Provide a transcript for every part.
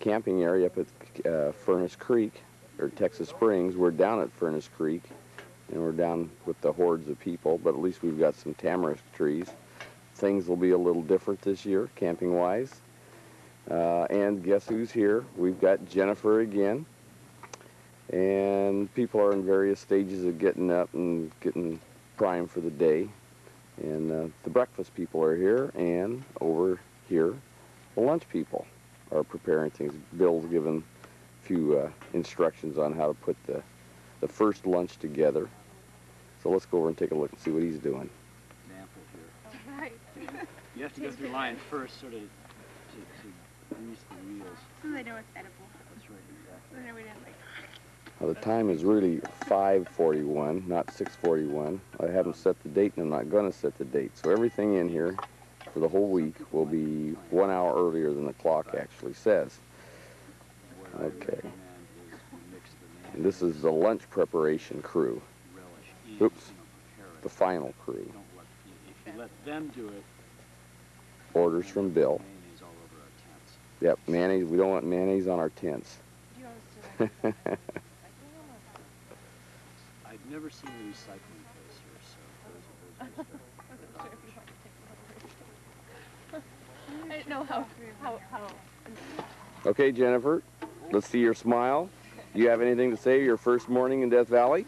camping area up at Furnace Creek, or Texas Springs. We're down at Furnace Creek, and we're down with the hordes of people, but at least we've got some tamarisk trees. Things will be a little different this year, camping-wise. And guess who's here? We've got Jennifer again. And people are in various stages of getting up and getting primed for the day. And the breakfast people are here, and over here, the lunch people are preparing things. Bill's given a few instructions on how to put the first lunch together. So let's go over and take a look and see what he's doing. Example here. Oh, right. You have to go through line first, sort of, to grease the wheels. So they know it's edible. That's right, exactly. So we didn't like. Well, the time is really 5:41, not 6:41. I haven't set the date, and I'm not going to set the date. So everything in here for the whole week will be 1 hour earlier than the clock actually says. Okay. And this is the lunch preparation crew. Oops. The final crew. If you let them do it. Orders from Bill. Mayonnaise all over our tents. Yep, mayonnaise. We don't want mayonnaise on our tents. I've never seen a recycling place here, so I didn't know how. Okay, Jennifer, let's see your smile. You have anything to say your first morning in Death Valley?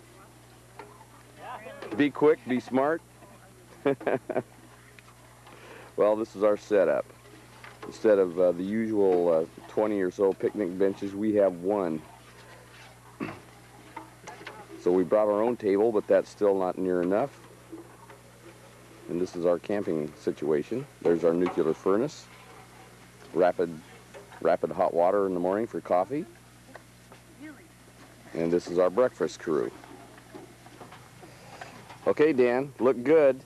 Be quick, be smart. Well, this is our setup. Instead of the usual 20 or so picnic benches, we have one. So we brought our own table, but that's still not near enough. And this is our camping situation. There's our nuclear furnace. Rapid hot water in the morning for coffee. And this is our breakfast crew. Okay, Dan, look good.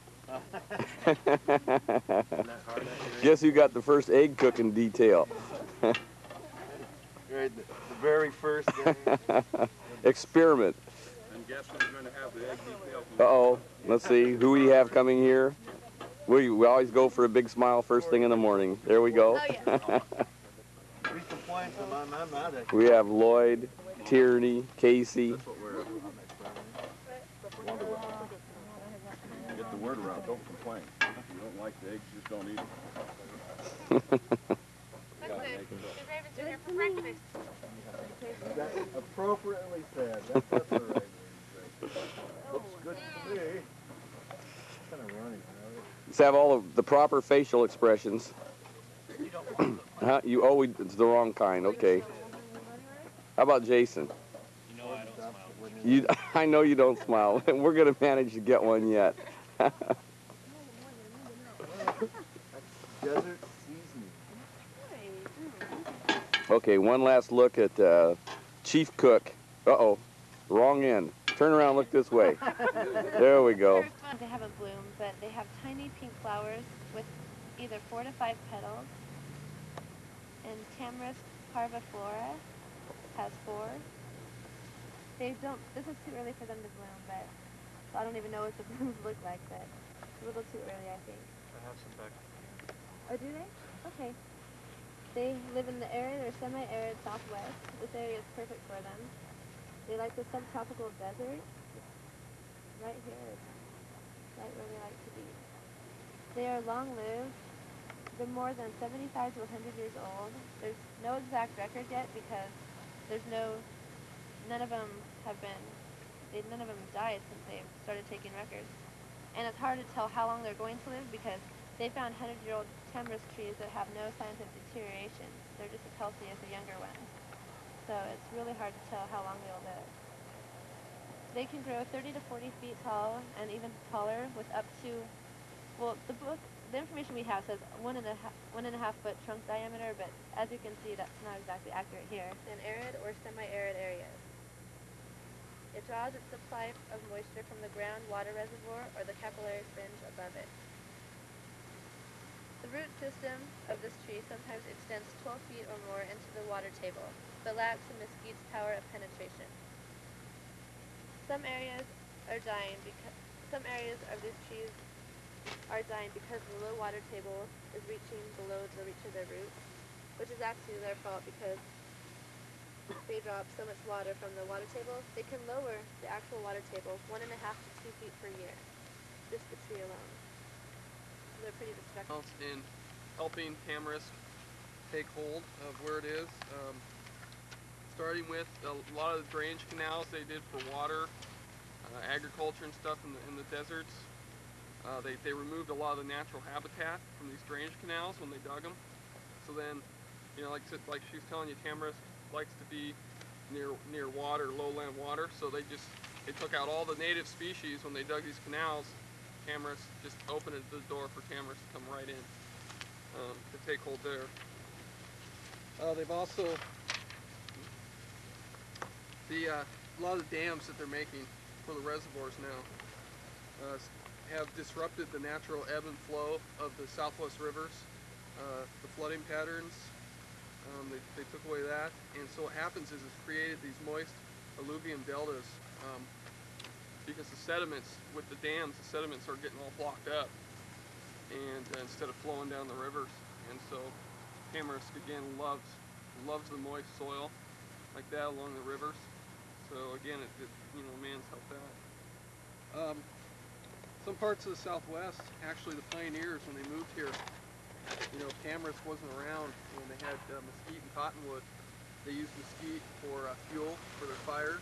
Guess who got the first egg cooking detail? Right, the very first day. Experiment. And guess who's going to have the egg detail? Uh-oh. Let's see who we have coming here. We always go for a big smile first thing in the morning. There we go. Oh, yeah. We have Lloyd, Tierney, Casey. That's what we're get the word around. Don't complain. If you don't like the eggs, just don't eat them. The Ravens are here for breakfast. That's appropriately said. That's the right way to say it. Looks good to me. Kind of running. Let's have all of the proper facial expressions. Huh? It's the wrong kind. Okay. How about Jason? You know I don't smile. I know you don't smile. We're going to manage to get one yet. Desert seasoning. Okay, one last look at Chief Cook. Uh-oh, wrong end. Turn around, look this way. There we go. They haven't bloomed, but they have tiny pink flowers with either 4 to 5 petals. And Tamarisk parviflora has 4. This is too early for them to bloom, but so I don't even know what the blooms look like, but it's a little too early, I think. I have some back here. Oh, do they? Okay. They live in the arid or semi-arid southwest. This area is perfect for them. They like the subtropical desert. Right here is right where they like to be. They are long-lived. They're more than 75 to 100 years old. There's no exact record yet because none of them have died since they've started taking records. And it's hard to tell how long they're going to live because they found 100-year-old tamarisk trees that have no signs of deterioration. They're just as healthy as the younger ones. So it's really hard to tell how long they'll live. They can grow 30 to 40 feet tall and even taller with up to, well, the information we have says 1.5 foot trunk diameter, but as you can see, that's not exactly accurate here. In arid or semi-arid areas. It draws its supply of moisture from the groundwater reservoir or the capillary fringe above it. The root system of this tree sometimes extends 12 feet or more into the water table, but lacks the mesquite's power of penetration. Some areas of these trees are dying because the low water table is reaching below the reach of their roots, which is actually their fault because they drop so much water from the water table, they can lower the actual water table 1.5 to 2 feet per year. Just the tree alone. So they're pretty destructive. In helping tamarisk take hold of where it is. Starting with a lot of the drainage canals they did for water, agriculture and stuff in the deserts. They removed a lot of the natural habitat from these drainage canals when they dug them. So then, you know, like she was telling you, tamarisk likes to be near water, lowland water. So they took out all the native species when they dug these canals. Tamarisk just opened the door for tamarisk to come right in to take hold there. They've also a lot of the dams that they're making for the reservoirs now have disrupted the natural ebb and flow of the southwest rivers, the flooding patterns. They took away that, and so what happens is it's created these moist alluvium deltas because the sediments with the dams, the sediments are getting all blocked up, and instead of flowing down the rivers, and so tamarisk again loves the moist soil like that along the rivers. So again, you know, man's helped out. Some parts of the Southwest, actually the pioneers, when they moved here, you know, tamarisk wasn't around, and they had mesquite and cottonwood. They used mesquite for fuel for their fires,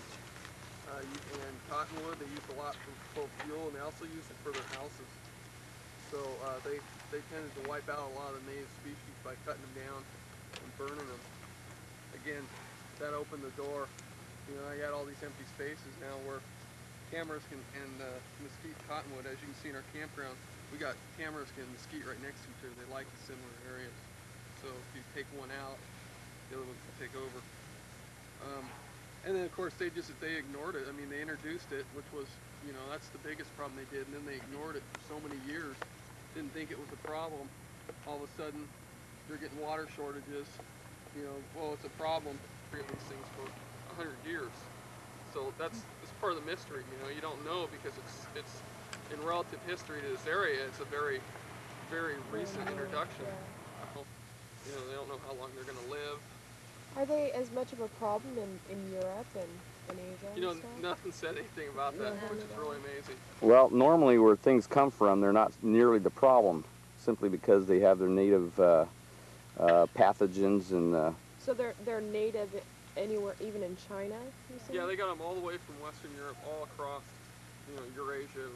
and cottonwood they used a lot for both fuel, and they also used it for their houses. So they tended to wipe out a lot of the native species by cutting them down and burning them. Again, that opened the door. You know, I got all these empty spaces now where tamarisk and mesquite cottonwood, as you can see in our campground, we got tamarisk and mesquite right next to each other. They like the similar areas. So if you take one out, the other one can take over. And then of course they ignored it. I mean, they introduced it, which was, you know, that's the biggest problem they did, and then they ignored it for so many years. Didn't think it was a problem. All of a sudden, they're getting water shortages. You know, well, it's a problem for these things for 100 years. So that's part of the mystery. You know, you don't know because it's in relative history to this area. It's a very, very recent introduction. Yeah. You know, they don't know how long they're going to live. Are they as much of a problem in Europe and in Asia? You know, and stuff? nothing said anything about that, which is really amazing. Well, normally where things come from, they're not nearly the problem, simply because they have their native pathogens and. So they're native anywhere, even in China, you say? Yeah, they got them all the way from Western Europe, all across, you know, Eurasia, or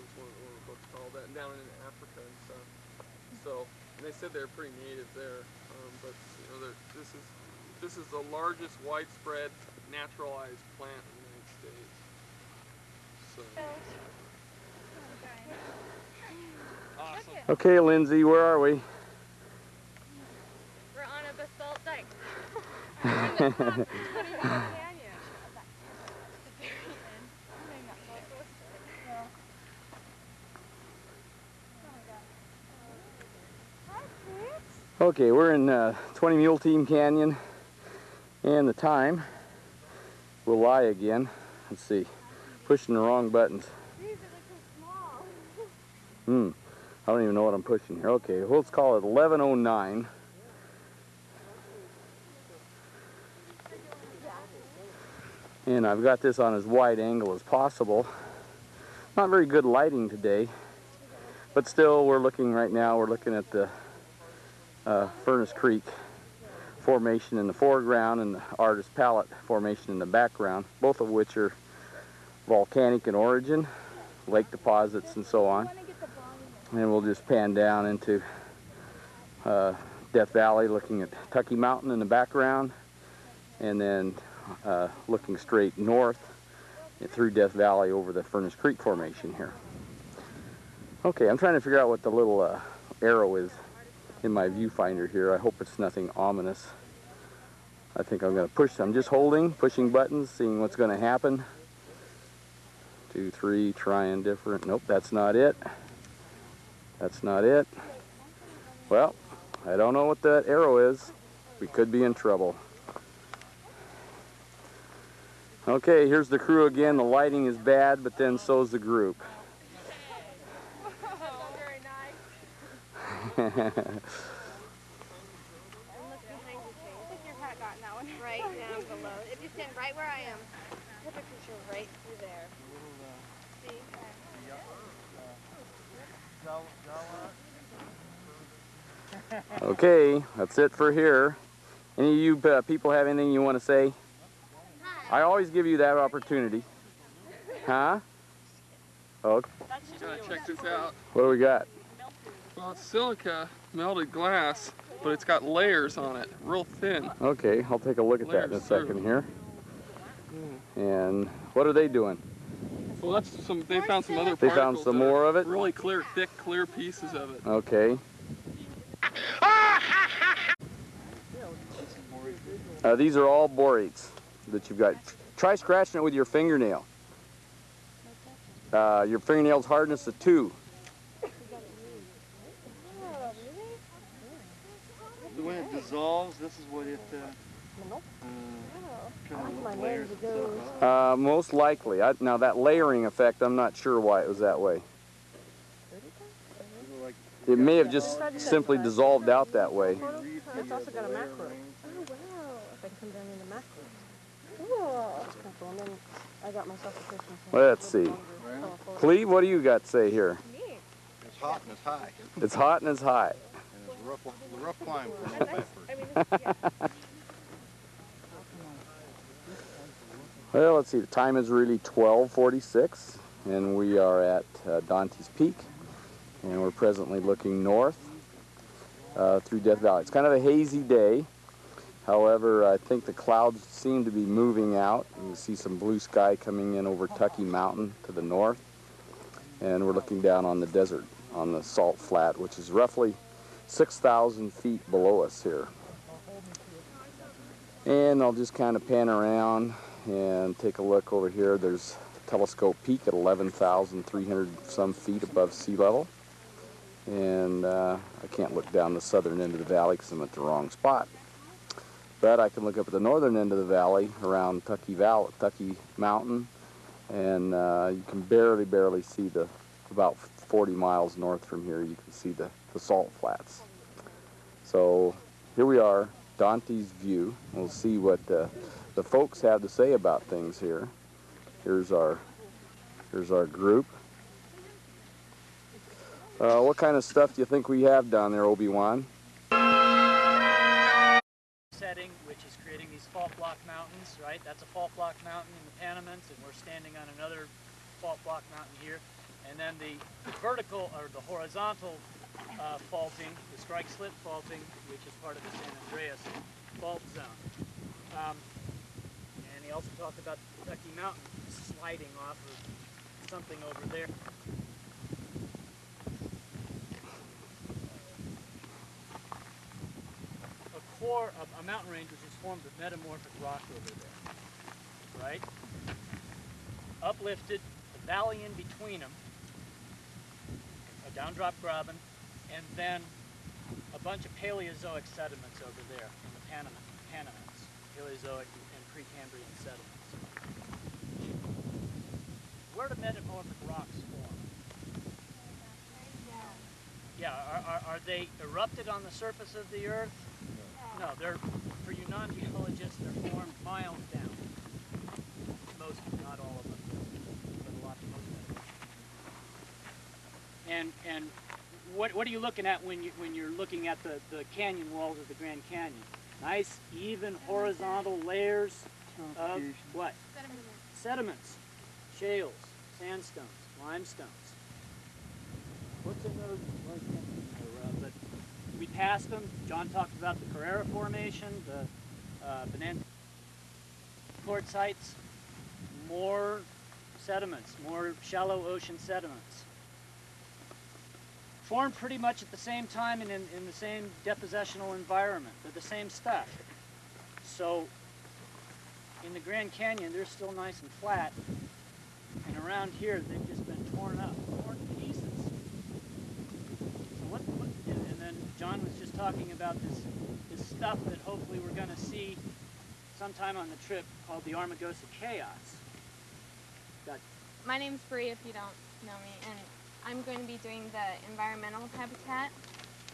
what you call that, and down into Africa and stuff. So, and they said they're pretty native there, but you know, this is the largest widespread naturalized plant in the United States. So. Awesome. Okay, Lindsay, where are we? We're on a basalt dike. Okay, we're in 20 Mule Team Canyon, and the time will lie again. Let's see, pushing the wrong buttons. I don't even know what I'm pushing here. Okay, well, let's call it 11:09. And I've got this on as wide angle as possible. Not very good lighting today, but still we're looking right now, we're looking at the Furnace Creek formation in the foreground and the Artist Palette formation in the background, both of which are volcanic in origin, lake deposits and so on. And we'll just pan down into Death Valley, looking at Tucky Mountain in the background, and then looking straight north through Death Valley over the Furnace Creek formation here. Okay, I'm trying to figure out what the little arrow is in my viewfinder here. I hope it's nothing ominous. I think I'm going to push. I'm just pushing buttons, seeing what's going to happen. 2, 3, trying different. Nope, that's not it. That's not it. Well, I don't know what that arrow is. We could be in trouble. Okay, here's the crew again. The lighting is bad, but then so's the group. Very nice. that one. Right down below. If you stand right where I am, put your picture right through there. See? Okay, that's it for here. Any of you people have anything you want to say? I always give you that opportunity. Huh? Okay. You gotta check this out. What do we got? Well, it's silica melted glass, but it's got layers on it, real thin. Okay, I'll take a look at that in a Layers second through. here. And what are they doing? Well, that's some. They found some other They particles. found some that are more of it? Really clear, thick, clear pieces of it. Okay. These are all borates that you've got. Try scratching it with your fingernail. Your fingernail's hardness of 2. When it dissolves, this is what it kind of layers itself out. Most likely. Now that layering effect, I'm not sure why it was that way. It may have just simply dissolved out that way. It's also got a macro. Oh, wow. If I can come down into macros. Cool. That's kind of cool. And then I got myself a Christmas. Let's see. Cleve, what do you got to say here? It's hot and it's high. It's hot and it's high. And it's a rough climb for backwards. Well, let's see. The time is really 12:46, and we are at Dante's Peak, and we're presently looking north through Death Valley. It's kind of a hazy day. However, I think the clouds seem to be moving out. You can see some blue sky coming in over Tucky Mountain to the north. And we're looking down on the desert, on the salt flat, which is roughly 6,000 feet below us here. And I'll just kind of pan around and take a look over here. There's Telescope Peak at 11,300 some feet above sea level. And I can't look down the southern end of the valley because I'm at the wrong spot. But I can look up at the northern end of the valley around Tucky Mountain, and you can barely see about 40 miles north from here, you can see the salt flats. So here we are, Dante's View. We'll see what the folks have to say about things here. Here's our group. What kind of stuff do you think we have down there, Obi-Wan? Setting, which is creating these fault block mountains, right? That's a fault block mountain in the Panamints, and we're standing on another fault block mountain here. And then the vertical, or the horizontal faulting, the strike slip faulting, which is part of the San Andreas fault zone. And he also talked about the Tucky Mountain sliding off of something over there. A mountain range which is formed of metamorphic rock over there, right? Uplifted, a valley in between them, a downdrop graben, and then a bunch of Paleozoic sediments over there in the Panamints, Paleozoic and Precambrian sediments. Where do metamorphic rocks form? Yeah, are they erupted on the surface of the Earth? No, they're, for you non-geologists, they're formed miles down. Most, not all of them, but a lot, most of them. And what are you looking at when you're looking at the canyon walls of the Grand Canyon? Nice, even, horizontal layers of what? Sediments, shales, sandstones, limestones. What's another? But we passed them. John talked about the Carrera Formation, the Bonanza quartzites, more sediments, more shallow ocean sediments. Formed pretty much at the same time and in the same depositional environment. They're the same stuff. So in the Grand Canyon, they're still nice and flat. And around here, they've just been torn up, torn to pieces. So and then John was just talking about this stuff that hopefully we're going to see sometime on the trip called the Armagosa Chaos. My name's Bree, if you don't know me, and I'm going to be doing the environmental habitat.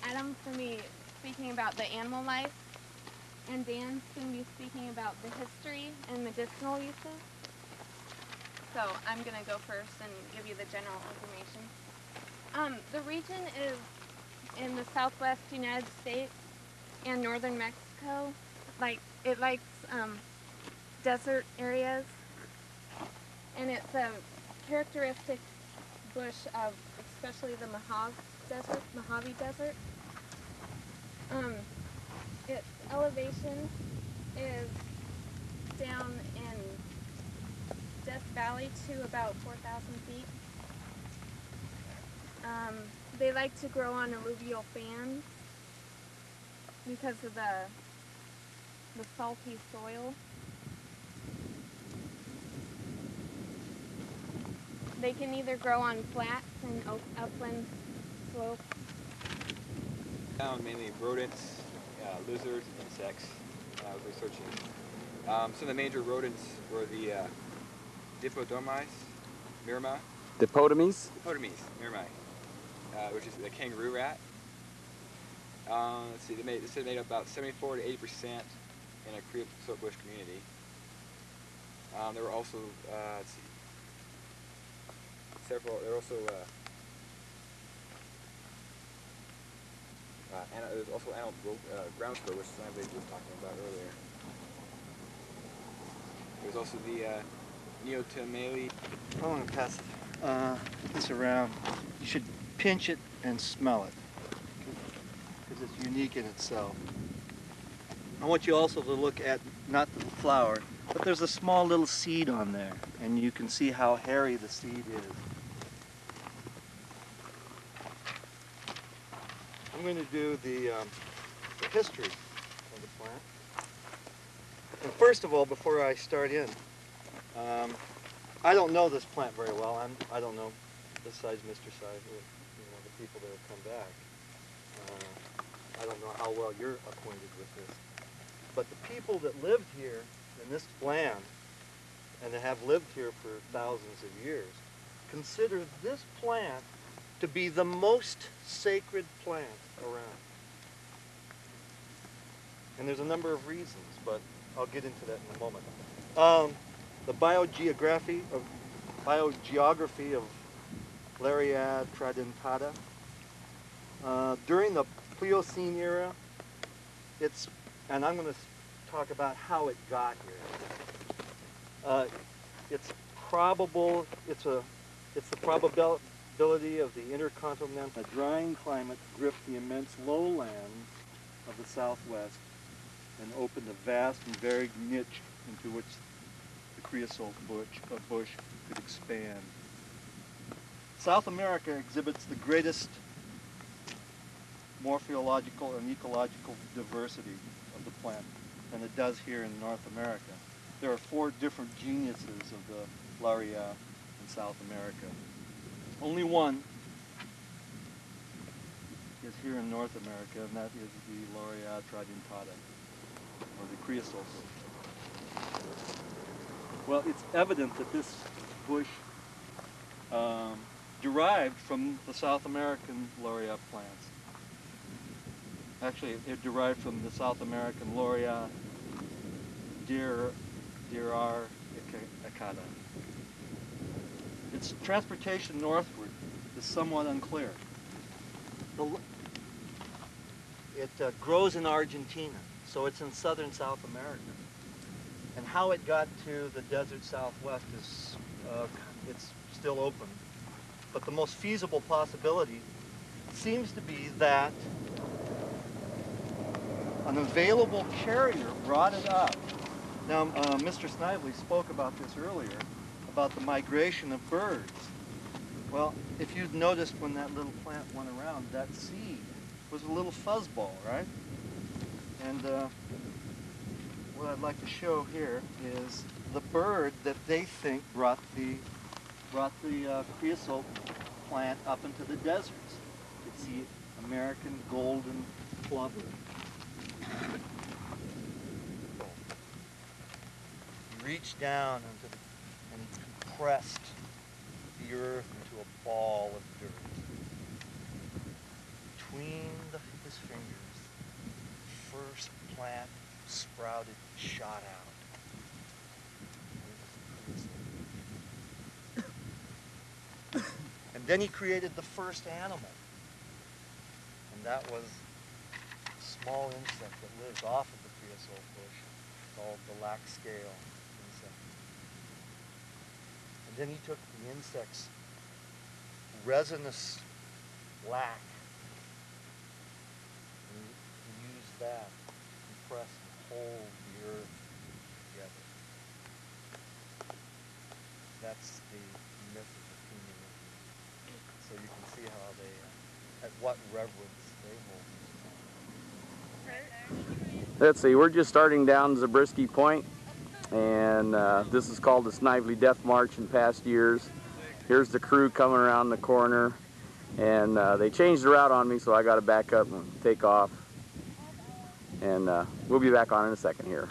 Adam, for me, speaking about the animal life, and Dan's going to be speaking about the history and medicinal uses. So I'm going to go first and give you the general information. The region is in the southwest United States and northern Mexico. It likes desert areas, and it's a characteristic bush of especially the Mojave Desert. Its elevation is down in Death Valley to about 4,000 feet. They like to grow on alluvial fans because of the salty soil. They can either grow on flats and upland slopes. Found mainly rodents, lizards, insects. I was researching. Some of the major rodents were the Dipodomys, mirami. Dipodomys? Dipodomys, mirami, which is the kangaroo rat. Let's see, they said made up about 74 to 80% in a creosote bush community. There were also, let's see, there were also there's also antelope ground squirrel, which somebody was talking about earlier. There's also the Neotomeli. I want to pass this around. You should pinch it and smell it because it's unique in itself. I want you also to look at not the flower, but there's a small little seed on there, and you can see how hairy the seed is. I'm going to do the history of the plant. And first of all, before I start in, I don't know this plant very well. I don't know besides Mr. Sy, the people that have come back. I don't know how well you're acquainted with this. But the people that lived here in this land and that have lived here for thousands of years consider this plant to be the most sacred plant around. And there's a number of reasons, but I'll get into that in a moment. The biogeography of Lariad tridentata. During the Pliocene era, and I'm going to talk about how it got here. It's the probability of the intercontinental drying climate gripped the immense lowlands of the Southwest and opened a vast and varied niche into which the creosote bush could expand. South America exhibits the greatest morphological and ecological diversity of the plant than it does here in North America. There are 4 different genuses of the Laurea in South America. Only one is here in North America, and that is the Laurea tridentata, or the creosote bush. Well, it's evident that this bush derived from the South American Laurea plants. Actually, it derived from the South American Laurea deer acata. Its transportation northward is somewhat unclear. It grows in Argentina, so it's in southern South America. And how it got to the desert Southwest is it's still open. But the most feasible possibility seems to be that an available carrier brought it up. Now, Mr. Snively spoke about this earlier, about the migration of birds. Well, if you'd noticed when that little plant went around, that seed was a little fuzzball, right? And what I'd like to show here is the bird that they think brought the creosote plant up into the deserts. It's the American golden plover. He reached down and he compressed the earth into a ball of dirt. Between his fingers, the first plant sprouted, shot out. And then he created the first animal. And that was a small insect that lives off of the creosote bush called the lac scale insect. And then he took the insect's resinous lac and he used that to compress and hold the earth together. That's the myth of the Pima Indians. So you can see how they, at what reverence they hold. Let's see, we're just starting down Zabriskie Point, and this is called the Snively Death March in past years. Here's the crew coming around the corner, and they changed the route on me, so I got to back up and take off. And we'll be back on in a second here.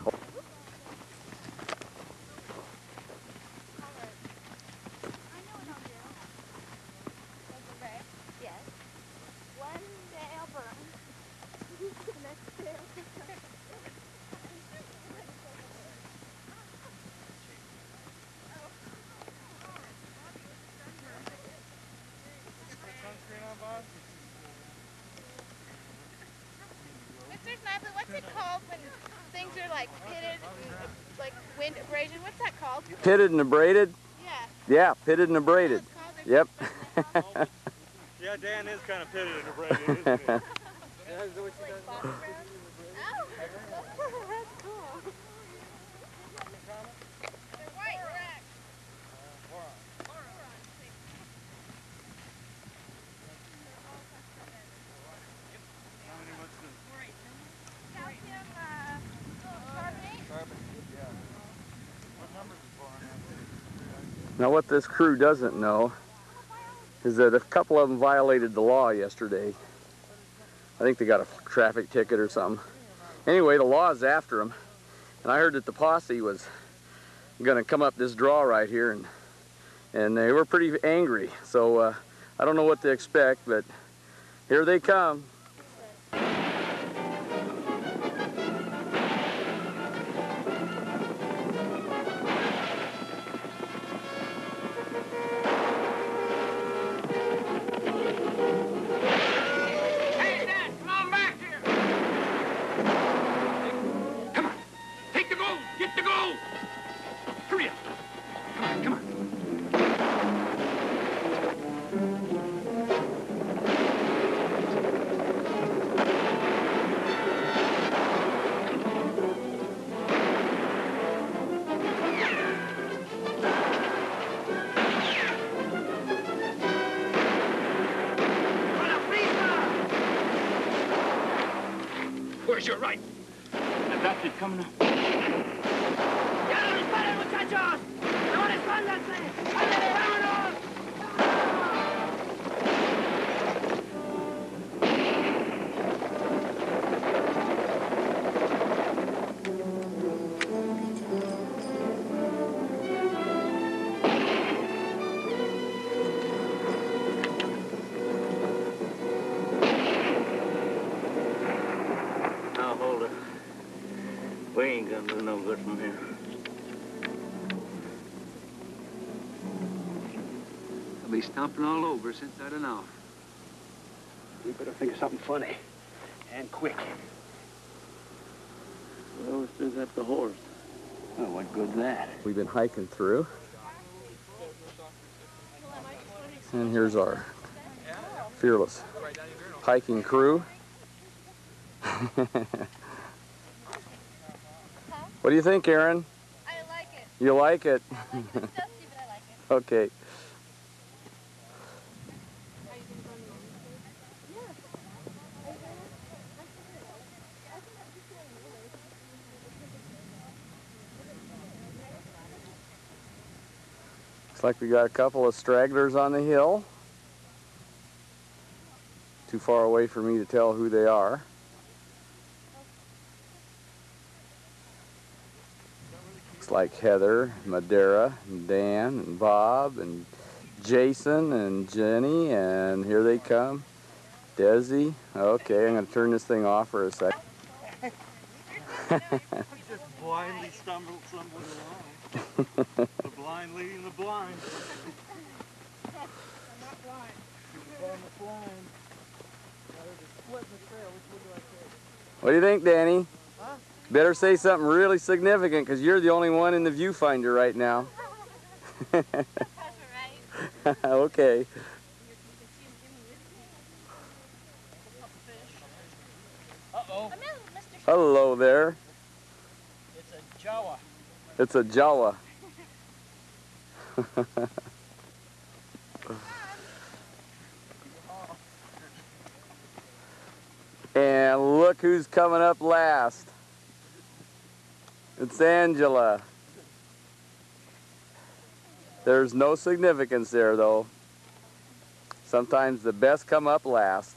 Mr. Snively, what's it called when things are like pitted and like wind abrasion? What's that called? Pitted and abraded? Yeah. Yeah, pitted and abraded. Yep. Yeah, Dan is kind of pitted and abraded, isn't he? Oh, that's cool. They're white racks. Now what this crew doesn't know is that a couple of them violated the law yesterday. I think they got a traffic ticket or something. Anyway, the law is after them. And I heard that the posse was gonna come up this draw right here, and they were pretty angry. So I don't know what to expect, but here they come. Where's your right? I've got it coming up. ¡Ya no disparen, muchachos! ¡No respóndanse! ¡Ándale, vámonos! Now hold it. We ain't gonna do no good from here. I'll be stomping all over since I'd an hour. We better think of something funny. And quick. Well, we still got the horse. Well, what good's that? We've been hiking through. And here's our fearless hiking crew. What do you think, Aaron? I like it. You like it? I like it. It's dusty, but I like it. Okay. Looks like we got a couple of stragglers on the hill. Too far away for me to tell who they are. Looks like Heather, Madeira, and Dan, and Bob, and Jason, and Jenny, and here they come. Desi. Okay, I'm going to turn this thing off for a sec. Just blindly stumbled along. The blind leading the blind. I'm not blind. I'm blind. What do you think, Danny? Huh? Better say something really significant, because you're the only one in the viewfinder right now. Okay. Uh-oh. Hello there. It's a Jawa. It's a Jawa. And look who's coming up last. It's Angela. There's no significance there, though. Sometimes the best come up last.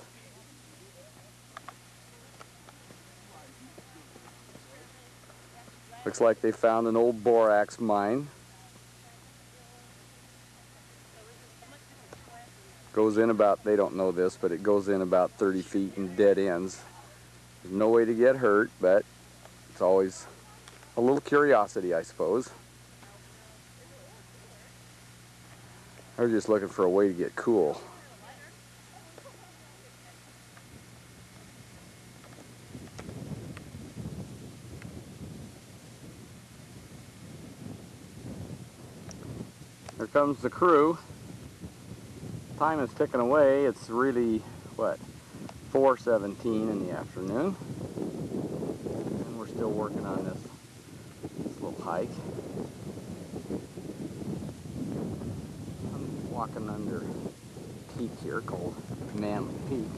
Looks like they found an old borax mine. Goes in about, they don't know this, but it goes in about 30 feet in dead ends. There's no way to get hurt, but it's always a little curiosity, I suppose. They're just looking for a way to get cool. Here comes the crew. Time is ticking away. It's really, what, 4:17 in the afternoon. And we're still working on this little hike. I'm walking under a peak here called Manly Peak.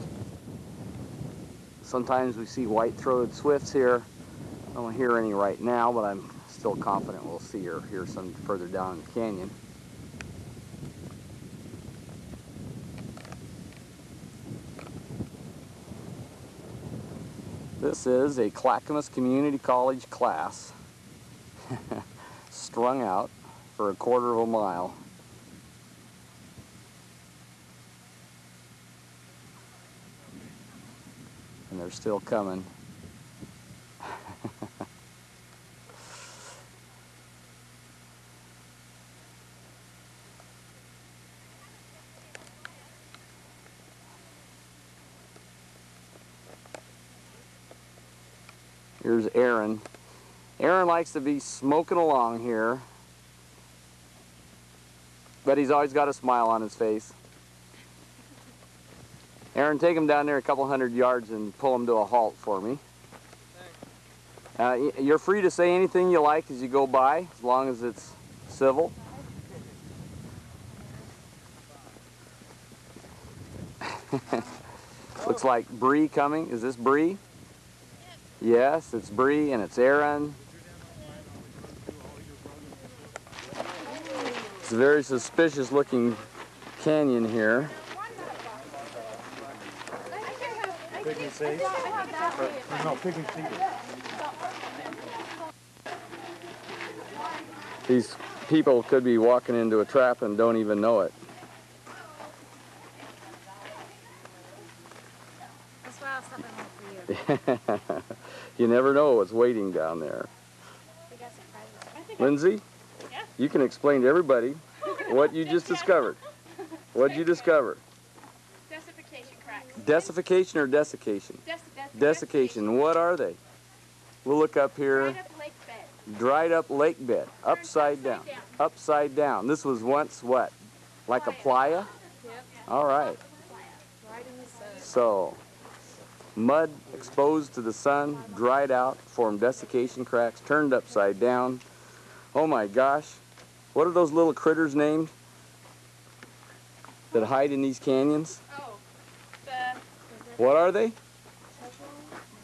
Sometimes we see white-throated swifts here. I don't hear any right now, but I'm still confident we'll see or hear some further down in the canyon. This is a Clackamas Community College class strung out for a quarter of a mile. And they're still coming. Here's Aaron. Aaron likes to be smoking along here, but he's always got a smile on his face. Aaron, take him down there a couple hundred yards and pull him to a halt for me. You're free to say anything you like as you go by, as long as it's civil. Looks like Bree coming. Is this Bree? Yes, it's Bree and it's Aaron. It's a very suspicious looking canyon here. Picking seeds? No, picking seeds. These people could be walking into a trap and don't even know it. That's why I was stopping for you. You never know what's waiting down there. We got surprises. Lindsay, you can explain to everybody what you just discovered. What'd you discover? Desiccation cracks. Desiccation or desiccation? Desiccation. What are they? We'll look up here. Dried up lake bed. Dried up lake bed. Upside down. Upside down. This was once what? Like a playa? Yep. All right. Right in the sun. So, mud exposed to the sun, dried out, formed desiccation cracks, turned upside down. Oh my gosh. What are those little critters named that hide in these canyons? Oh, What are they?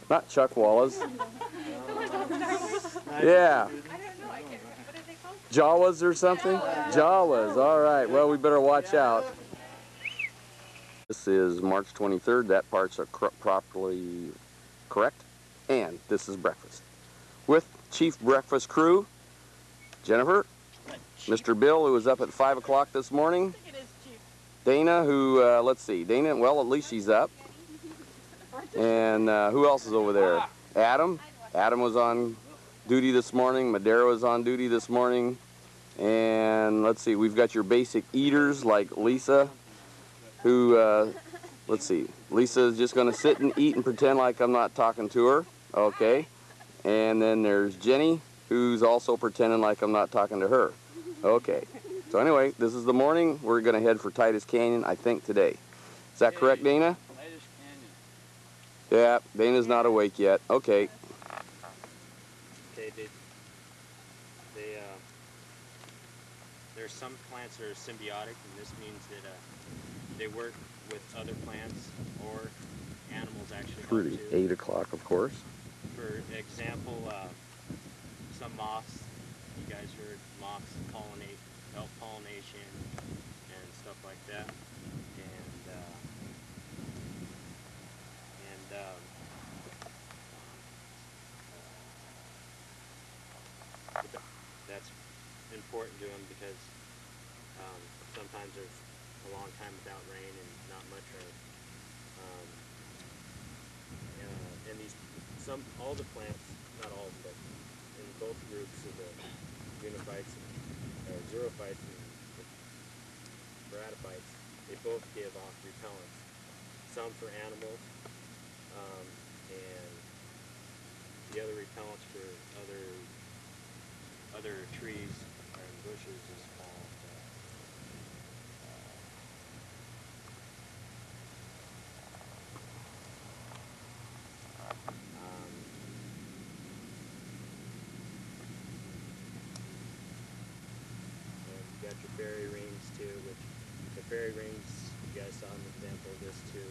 Not chuckwallas. Yeah. Jawas or something? Jawas. All right. Well, we better watch out. This is March 23rd. That part's are properly correct. And this is breakfast. With Chief Breakfast Crew, Jennifer, Mr. Bill, who was up at 5 o'clock this morning, Dana, who, let's see, Dana, well, at least she's up. And who else is over there? Adam, Adam was on duty this morning. Madera was on duty this morning. And let's see, we've got your basic eaters like Lisa, who, let's see, Lisa is just going to sit and eat and pretend like I'm not talking to her. Okay. And then there's Jenny, who's also pretending like I'm not talking to her. Okay. So anyway, this is the morning. We're going to head for Titus Canyon, I think, today. Is that correct, Dana? Titus Canyon. Yeah, Dana's not awake yet. Okay. Okay, there's some plants that are symbiotic, and this means that they work with other plants or animals actually. Pretty. 8 o'clock, of course. For example, some moths, you guys heard moths pollinate, help pollination and stuff like that. That's important to them because sometimes there's a long time without rain and not much rain. And all the plants, not all of them, but in both groups of the uniphytes or xerophytes and bradophytes, they both give off repellents. Some for animals, and the other repellents for other trees and bushes is called you got your fairy rings too, which the fairy rings, you guys saw an example of this too.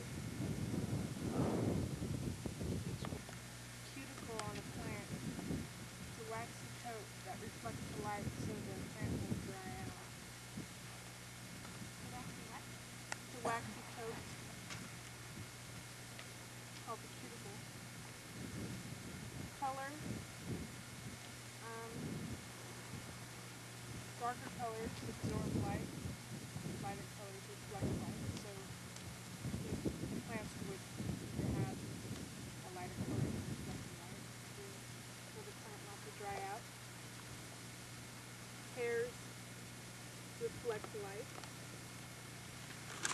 Cuticle on a plant. It's a waxy coat that reflects the light so the plant won't dry out. It's a waxy coat called the cuticle. Color. Darker colors absorb light. Lighter colors reflect light. So the plants would either have a lighter color reflecting light for the plant not to dry out. Hairs reflect light.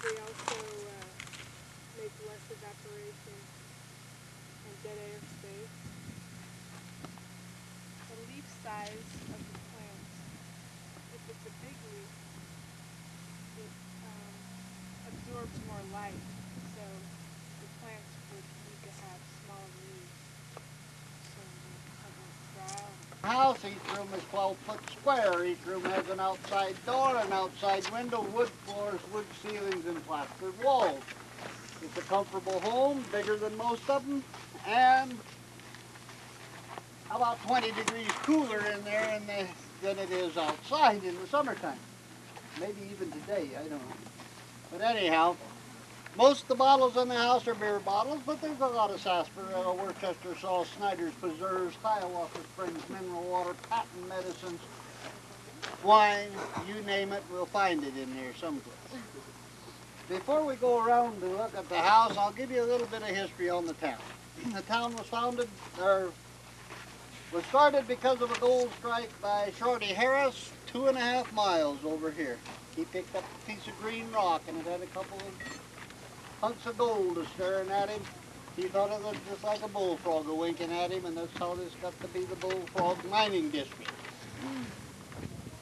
They also make less evaporation and dead air space. The leaf size of the plant, if it's a big leaf, it absorbs more light, so the plants would need to have smaller leaves so it won't dry out. House, each room is 12 foot square. Each room has an outside door, an outside window, wood floors, wood ceilings, and plastered walls. It's a comfortable home, bigger than most of them, and about 20 degrees cooler in there than it is outside in the summertime. Maybe even today, I don't know. But anyhow, most of the bottles in the house are beer bottles, but there's a lot of sarsaparilla, Worcester sauce, Snyder's preserves, Hiawatha Springs mineral water, patent medicines, wine, you name it, we'll find it in there someplace. Before we go around to look at the house, I'll give you a little bit of history on the town. The town was was started because of a gold strike by Shorty Harris, 2.5 miles over here. He picked up a piece of green rock and it had a couple of hunks of gold staring at him. He thought it was just like a bullfrog winking at him, and that's how this got to be the Bullfrog Mining District.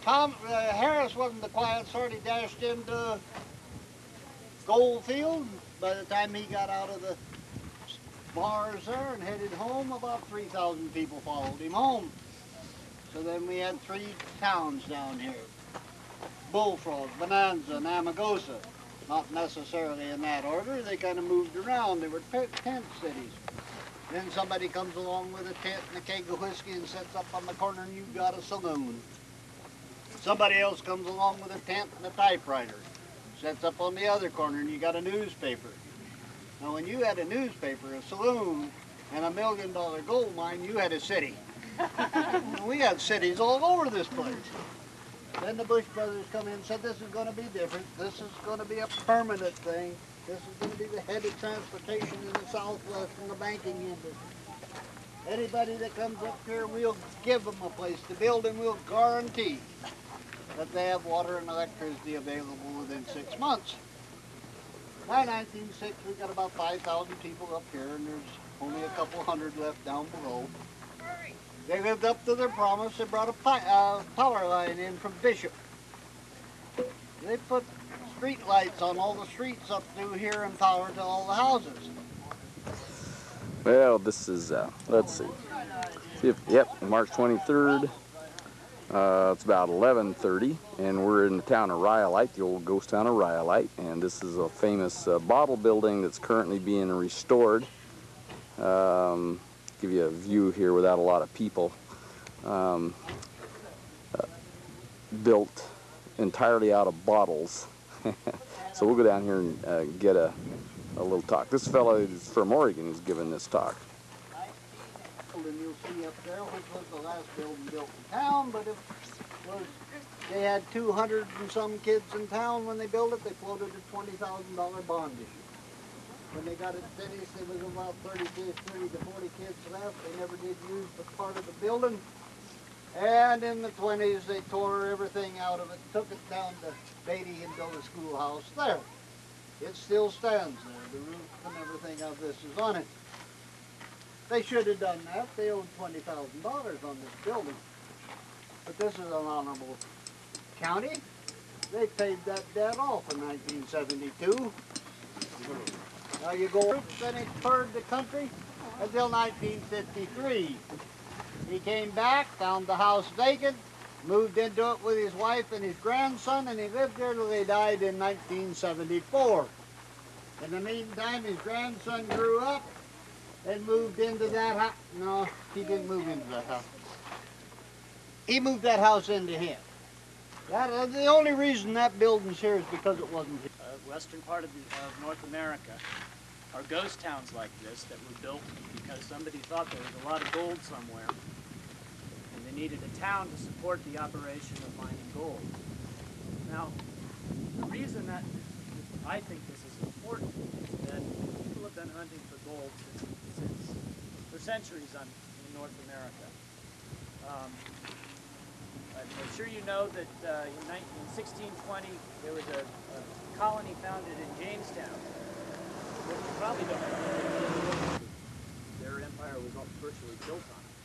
Harris wasn't the quiet sort. He dashed into gold field. By the time he got out of the bars there and headed home, about 3,000 people followed him home. So then we had 3 towns down here. Bullfrog, Bonanza, and Amargosa. Not necessarily in that order. They kind of moved around. They were tent cities. Then somebody comes along with a tent and a keg of whiskey and sets up on the corner and you've got a saloon. Somebody else comes along with a tent and a typewriter. Sets up on the other corner and you got a newspaper. Now when you had a newspaper, a saloon, and $1 million gold mine, you had a city. We had cities all over this place. Then the Bush brothers come in and said, this is going to be different. This is going to be a permanent thing. This is going to be the head of transportation in the Southwest and the banking industry. Anybody that comes up here, we'll give them a place to build, and we'll guarantee that they have water and electricity available within 6 months. By 1906, we got about 5,000 people up here, and there's only a couple hundred left down below. They lived up to their promise. They brought a power line in from Bishop. They put street lights on all the streets up through here and power to all the houses. Well, this is, let's see. Yep, March 23rd. It's about 11:30, and we're in the town of Rhyolite, the old ghost town of Rhyolite, and this is a famous bottle building that's currently being restored. Give you a view here without a lot of people. Built entirely out of bottles. So we'll go down here and get a little talk. This fellow is from Oregon who's giving this talk. And you'll see up there, which was the last building built in town, but it was, they had 200 and some kids in town when they built it. They floated a $20,000 bond issue. When they got it finished, there was about 30 to 40 kids left. They never did use the part of the building. And in the 20s, they tore everything out of it, took it down to Beatty and built a schoolhouse there. It still stands there. The roof and everything of this is on it. They should have done that. They owed $20,000 on this building. But this is an honorable county. They paid that debt off in 1972. Now you go, then it toured the country until 1953. He came back, found the house vacant, moved into it with his wife and his grandson, and he lived there till they died in 1974. In the meantime, his grandson grew up and moved into that house. No, he didn't move into that house. He moved that house into him. The only reason that building's here is because it wasn't here. Western part of North America are ghost towns like this that were built because somebody thought there was a lot of gold somewhere, and they needed a town to support the operation of mining gold. Now, the reason that I think this is important is that people have been hunting for gold for centuries in North America. I'm sure you know that in 1620 there was a colony founded in Jamestown. What you probably don't know, their empire was virtually built on it.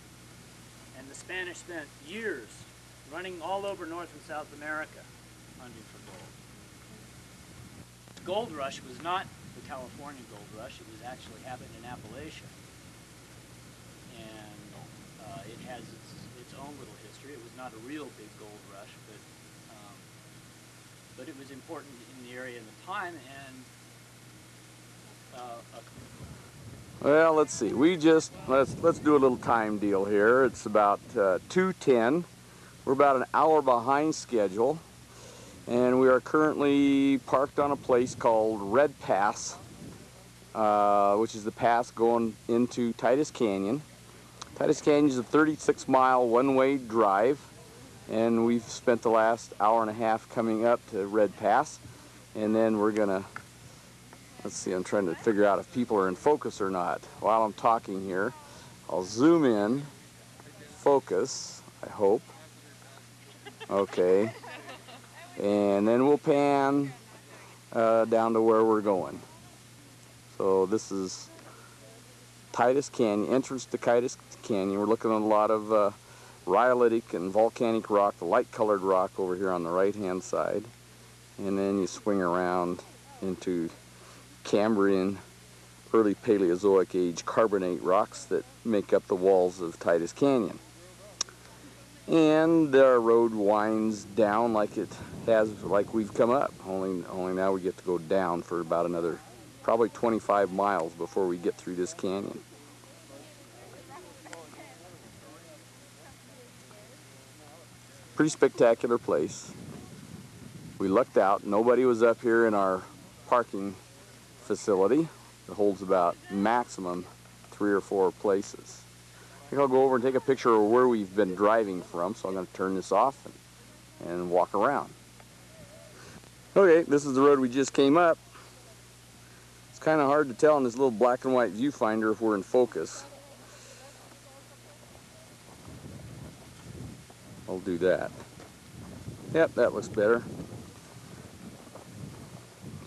And the Spanish spent years running all over North and South America hunting for gold. The gold rush was not the California gold rush. It was actually happened in Appalachia. And it has its own little history. It was not a real big gold rush, but it was important in the area in the time. And well, let's see. Let's do a little time deal here. It's about 2:10. We're about an hour behind schedule, and we are currently parked on a place called Red Pass, which is the pass going into Titus Canyon. Titus Canyon is a 36-mile one-way drive, and we've spent the last hour and a half coming up to Red Pass, and then we're gonna, let's see, I'm trying to figure out if people are in focus or not. While I'm talking here, I'll zoom in, focus, I hope. Okay, and then we'll pan down to where we're going. So this is Titus Canyon, entrance to Titus Canyon. We're looking at a lot of rhyolitic and volcanic rock, the light-colored rock over here on the right-hand side. And then you swing around into Cambrian, early Paleozoic age carbonate rocks that make up the walls of Titus Canyon. And our road winds down like it has, like we've come up. Only now we get to go down for about another, probably 25 miles before we get through this canyon. Pretty spectacular place. We lucked out. Nobody was up here in our parking facility. It holds about maximum 3 or 4 places. I think I'll go over and take a picture of where we've been driving from, so I'm going to turn this off and walk around. Okay, this is the road we just came up. It's kind of hard to tell in this little black and white viewfinder if we're in focus. We'll do that. Yep, that looks better.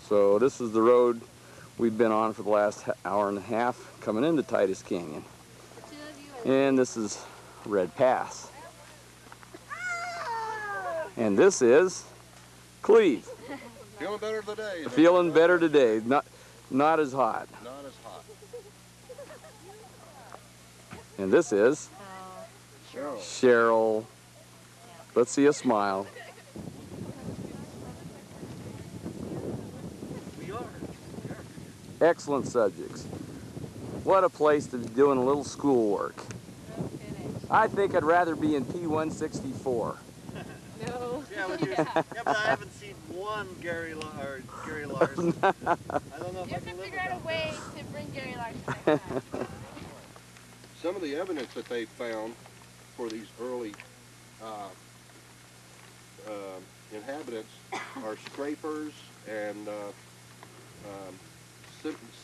So this is the road we've been on for the last hour and a half coming into Titus Canyon. And this is Red Pass. And this is Cleve. Feeling better today. Feeling better today. Not as hot. Not as hot. And this is Cheryl. Let's see a smile. Excellent subjects. What a place to be doing a little schoolwork. I think I'd rather be in P164. No. Yeah, but I haven't seen one Gary Larson. I don't know if You I have can to live figure out a without way to bring Gary Larson next time. Some of the evidence that they found for these early inhabitants are scrapers and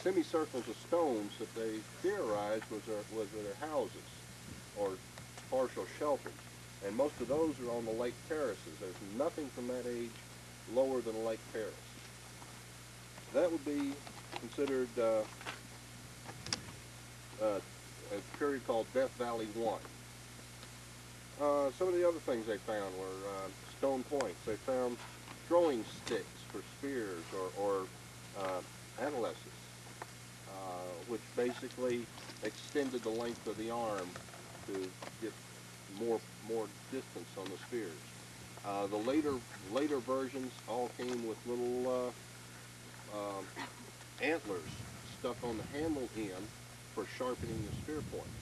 semicircles of stones that they theorized was their houses or partial shelters. And most of those are on the lake terraces. There's nothing from that age lower than a lake terrace. That would be considered a period called Death Valley 1. Some of the other things they found were stone points. They found throwing sticks for spears or adolescents, which basically extended the length of the arm to get more distance on the spears. The later versions all came with little antlers stuck on the handle end for sharpening the spear points.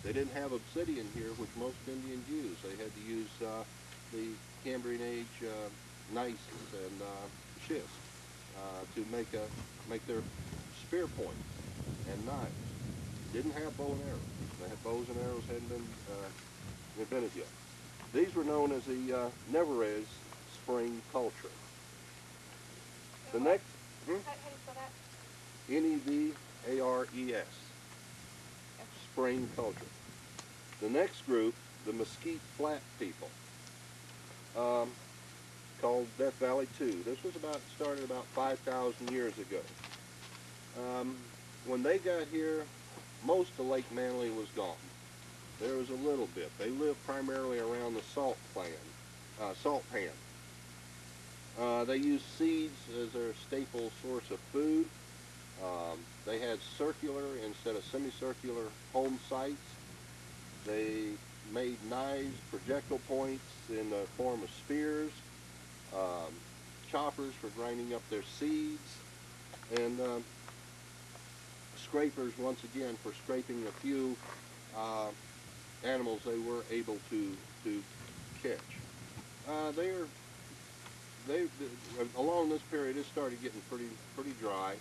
They didn't have obsidian here, which most Indians use. They had to use the Cambrian age gneiss and schist to make their spear points and knives. Didn't have bow and arrows. They had bows and arrows hadn't been invented yet. These were known as the Nevarez spring culture. The next, How do you spell that? Nevares, spring culture. The next group, the Mesquite Flat people, called Death Valley 2. This was started about 5,000 years ago. When they got here, most of Lake Manly was gone. There was a little bit. They lived primarily around the salt pan. They used seeds as their staple source of food. They had circular instead of semicircular home sites. They made knives, projectile points in the form of spears, choppers for grinding up their seeds, and scrapers, once again, for scraping a few animals they were able to catch. Along this period, it started getting pretty dry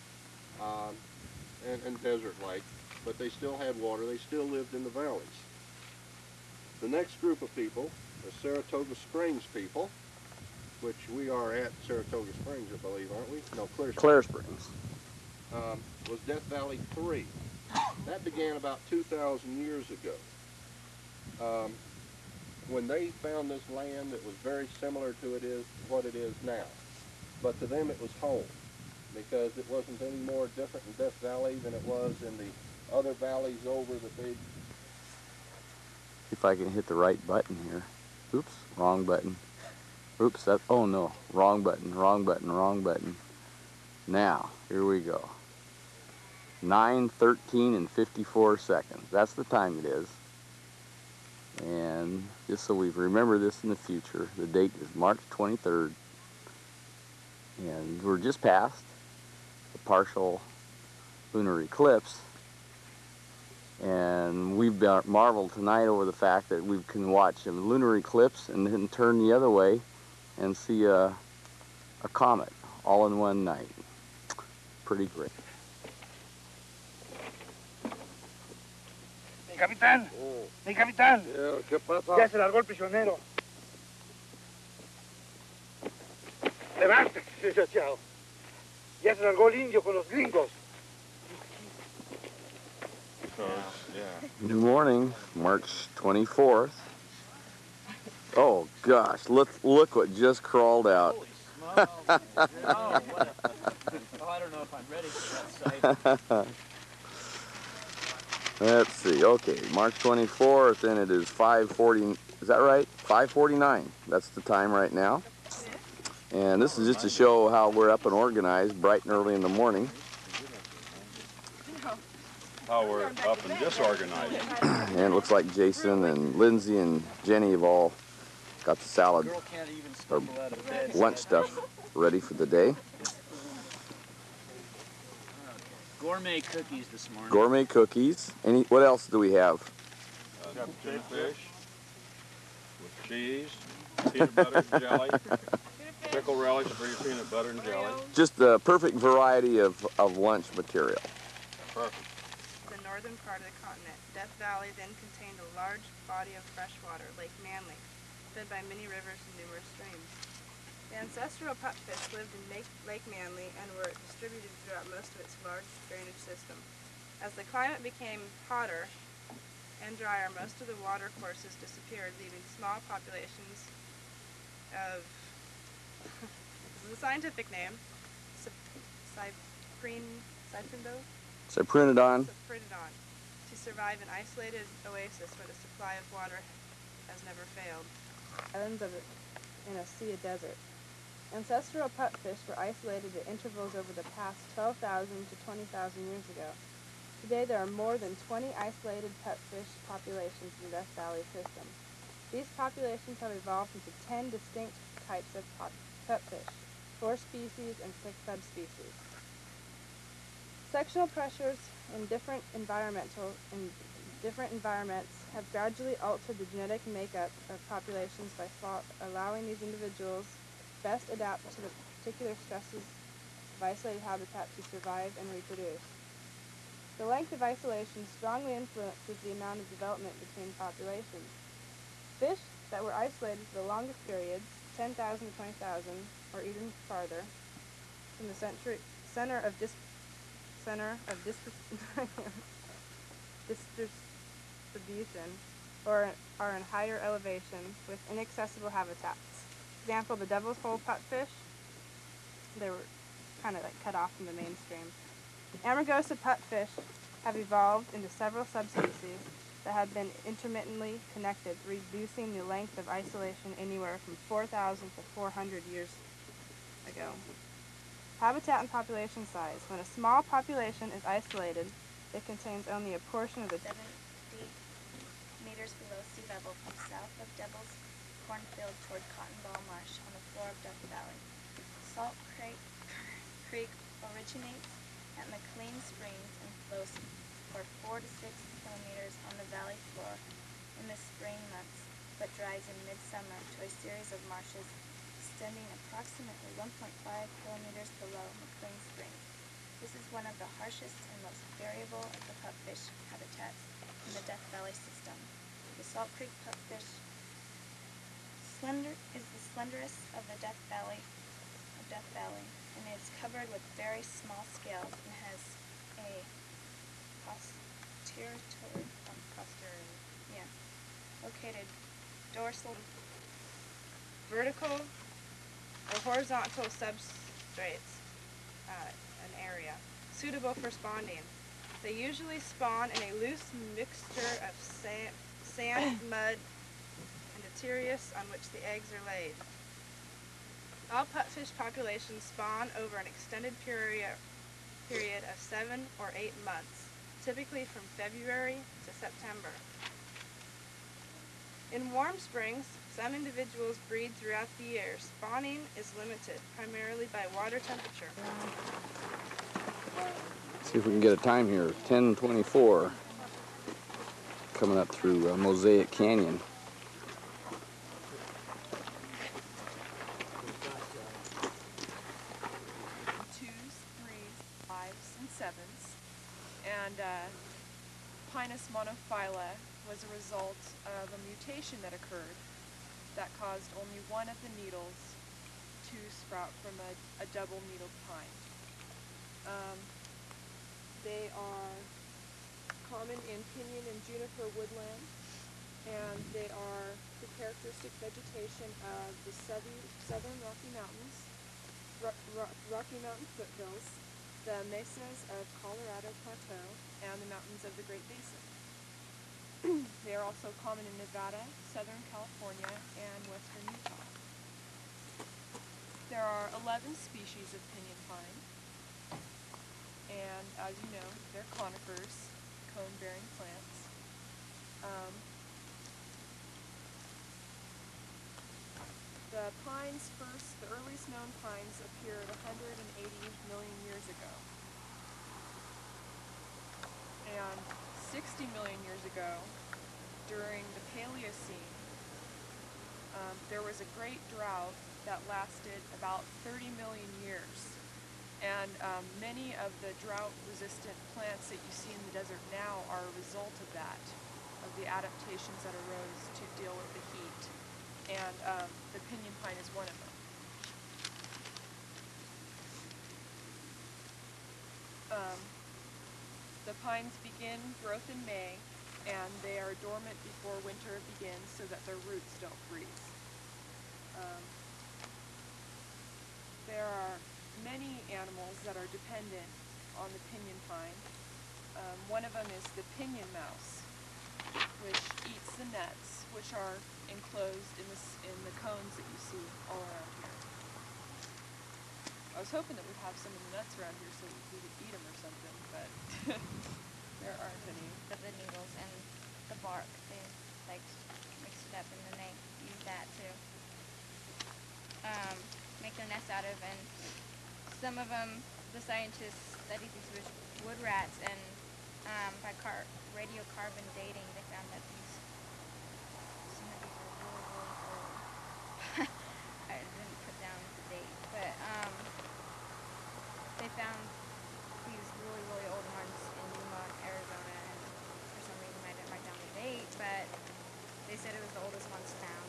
and desert-like, but they still had water. They still lived in the valleys. The next group of people, the Saratoga Springs people, which we are at Saratoga Springs, I believe, aren't we? No, Clear Springs. Clear Springs. Was Death Valley 3. That began about 2,000 years ago. When they found this land, it was very similar to what it is now. But to them, it was home, because it wasn't any more different in Death Valley than it was in the other valleys over the big. If I can hit the right button here. Oops, wrong button. Oops, oh no, wrong button, wrong button, wrong button. Now, here we go. 9:13 and 54 seconds. That's the time it is. And just so we remember this in the future, the date is March 23rd. And we're just past the partial lunar eclipse. And we've marveled tonight over the fact that we can watch a lunar eclipse and then turn the other way and see a comet all in one night. Pretty great. Mi capitán, mi capitán. ¿Qué pasa? Ya se largó el prisionero. Levántese, desgraciado. Ya se largó el indio con los gringos. Good morning, March 24th. Oh gosh, look what just crawled out. Holy smokes. Oh, what oh, I don't know if I'm ready for that sight. Let's see. Okay, March 24th, and it is 5:40. Is that right? 5:49. That's the time right now. And this is just to show how we're up and organized, bright and early in the morning. How we're up and disorganized. And it looks like Jason and Lindsay and Jenny have all got the salad or lunch stuff ready for the day. Gourmet cookies this morning. Gourmet cookies. What else do we have? Tuna fish with cheese, peanut butter and jelly, pickle relish for your peanut butter and jelly. Just the perfect variety of lunch material. Perfect. The northern part of the continent, Death Valley then contained a large body of fresh water, Lake Manly, fed by many rivers and numerous streams. The ancestral pupfish lived in Lake Manly and were distributed throughout most of its large drainage system. As the climate became hotter and drier, most of the water courses disappeared, leaving small populations of, this is a scientific name, Cyprinodon. To survive an isolated oasis where the supply of water has never failed. Islands in a sea of desert. Ancestral pupfish were isolated at intervals over the past 12,000 to 20,000 years ago. Today there are more than 20 isolated pupfish populations in the Death Valley system. These populations have evolved into 10 distinct types of pupfish, 4 species and 6 subspecies. Sectional pressures in different environments have gradually altered the genetic makeup of populations by allowing these individuals best adapt to the particular stresses of isolated habitat to survive and reproduce. The length of isolation strongly influences the amount of development between populations. Fish that were isolated for the longest periods, 10,000 to 20,000, or even farther, from the center of distribution, or are in higher elevation with inaccessible habitats. Example, the Devil's Hole pupfish, they were kind of like cut off from the mainstream. Amargosa pupfish have evolved into several subspecies that have been intermittently connected, reducing the length of isolation anywhere from 4,000 to 400 years ago. Habitat and population size. When a small population is isolated, it contains only a portion of the 70 meters below sea level from south of Devil's Cornfield toward Cotton Ball Marsh on the floor of Death Valley. Salt Creek originates at McLean Springs and flows for 4 to 6 kilometers on the valley floor in the spring months, but dries in midsummer to a series of marshes extending approximately 1.5 kilometers below McLean Springs. This is one of the harshest and most variable of the pupfish habitats in the Death Valley system. The Salt Creek pupfish is the slenderest of the Death Valley, and is covered with very small scales and has a located dorsal, vertical or horizontal substrates, an area, suitable for spawning. They usually spawn in a loose mixture of sand, mud, and detritus on which the eggs are laid. All pupfish populations spawn over an extended period of 7 or 8 months, typically from February to September. In warm springs, some individuals breed throughout the year. Spawning is limited primarily by water temperature. See if we can get a time here. 10:24. Coming up through Mosaic Canyon. 2s, 3s, 5s, and 7s. And Pinus monophylla was a result of a mutation that occurred that caused only one of the needles to sprout from a double-needled pine. They are common in pinyon and juniper woodland, and they are the characteristic vegetation of the southern Rocky Mountains, Rocky Mountain foothills, the mesas of Colorado Plateau, and the mountains of the Great Basin. They are also common in Nevada, southern California, and western Utah. There are 11 species of pinyon pine, and as you know, they're conifers, cone-bearing plants. The earliest known pines appeared 180 million years ago. And 60 million years ago, during the Paleocene, there was a great drought that lasted about 30 million years. And many of the drought-resistant plants that you see in the desert now are a result of that, of the adaptations that arose to deal with the heat. And the pinyon pine is one of them. The pines begin growth in May, and they are dormant before winter begins so that their roots don't freeze. There are many animals that are dependent on the pinyon pine. One of them is the pinyon mouse, which eats the nuts, which are enclosed in the cones that you see all around here. I was hoping that we'd have some of the nuts around here so we could eat them or something, but there aren't any. The needles and the bark, they like mix it up and then they use that to make their nests out of. And some of them, the scientists studied these wood rats, and by radiocarbon dating, they found that some of these are really, really old. I didn't put down the date, but they found these really, really old ones in Yuma, Arizona, and for some reason I didn't write down the date, but they said it was the oldest ones found.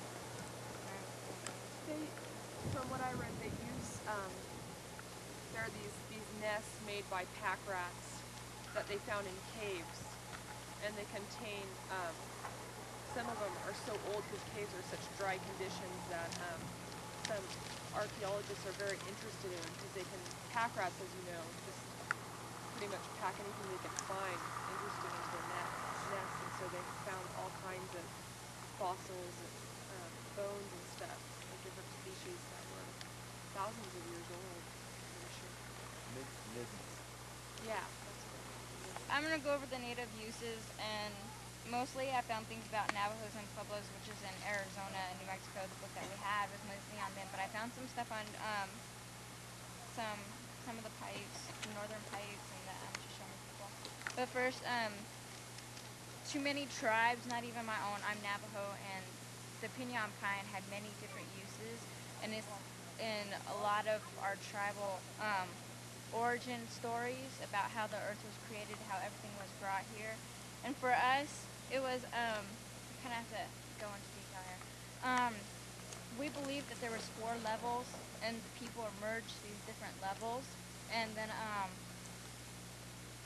From what I read, they use, there are these nests made by pack rats that they found in caves, and they contain, some of them are so old because caves are such dry conditions that some archaeologists are very interested in, because they can, pack rats, as you know, just pretty much pack anything they can find interesting into their nests, and so they found all kinds of fossils and bones and stuff of different species that were thousands of years old, I'm sure. Yeah, that's what I'm going to go over the native uses, and mostly I found things about Navajos and Pueblos, which is in Arizona and New Mexico. The book that we have is mostly on them, but I found some stuff on some of the Paiutes, the northern Paiutes, and the Shoshone people. But first, too many tribes, not even my own, I'm Navajo, and the pinyon pine had many different uses, and it's in a lot of our tribal origin stories about how the earth was created, how everything was brought here. And for us, it was, kind of have to go into detail here. We believe that there was 4 levels, and the people emerged these different levels, and then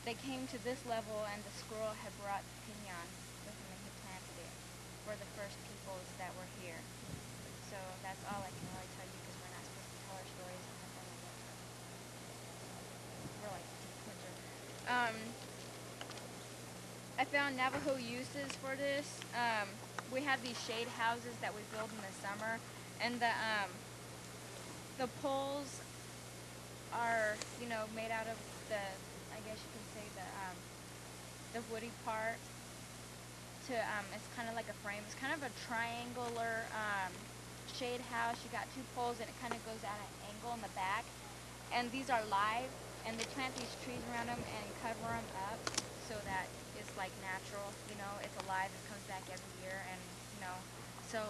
they came to this level, and the squirrel had brought the pinyon with him, and he planted it for the first peoples that were here. So that's all I can really tell you, because we're not supposed to tell our stories in the form of really picture. I found Navajo uses for this. We have these shade houses that we build in the summer, and the poles are, made out of the, I guess you can say the woody part. It's kind of like a frame. It's kind of a triangular shade house. You got 2 poles, and it kind of goes at an angle in the back. And these are live, and they plant these trees around them and cover them up so that it's like natural. It's alive. It comes back every year, and so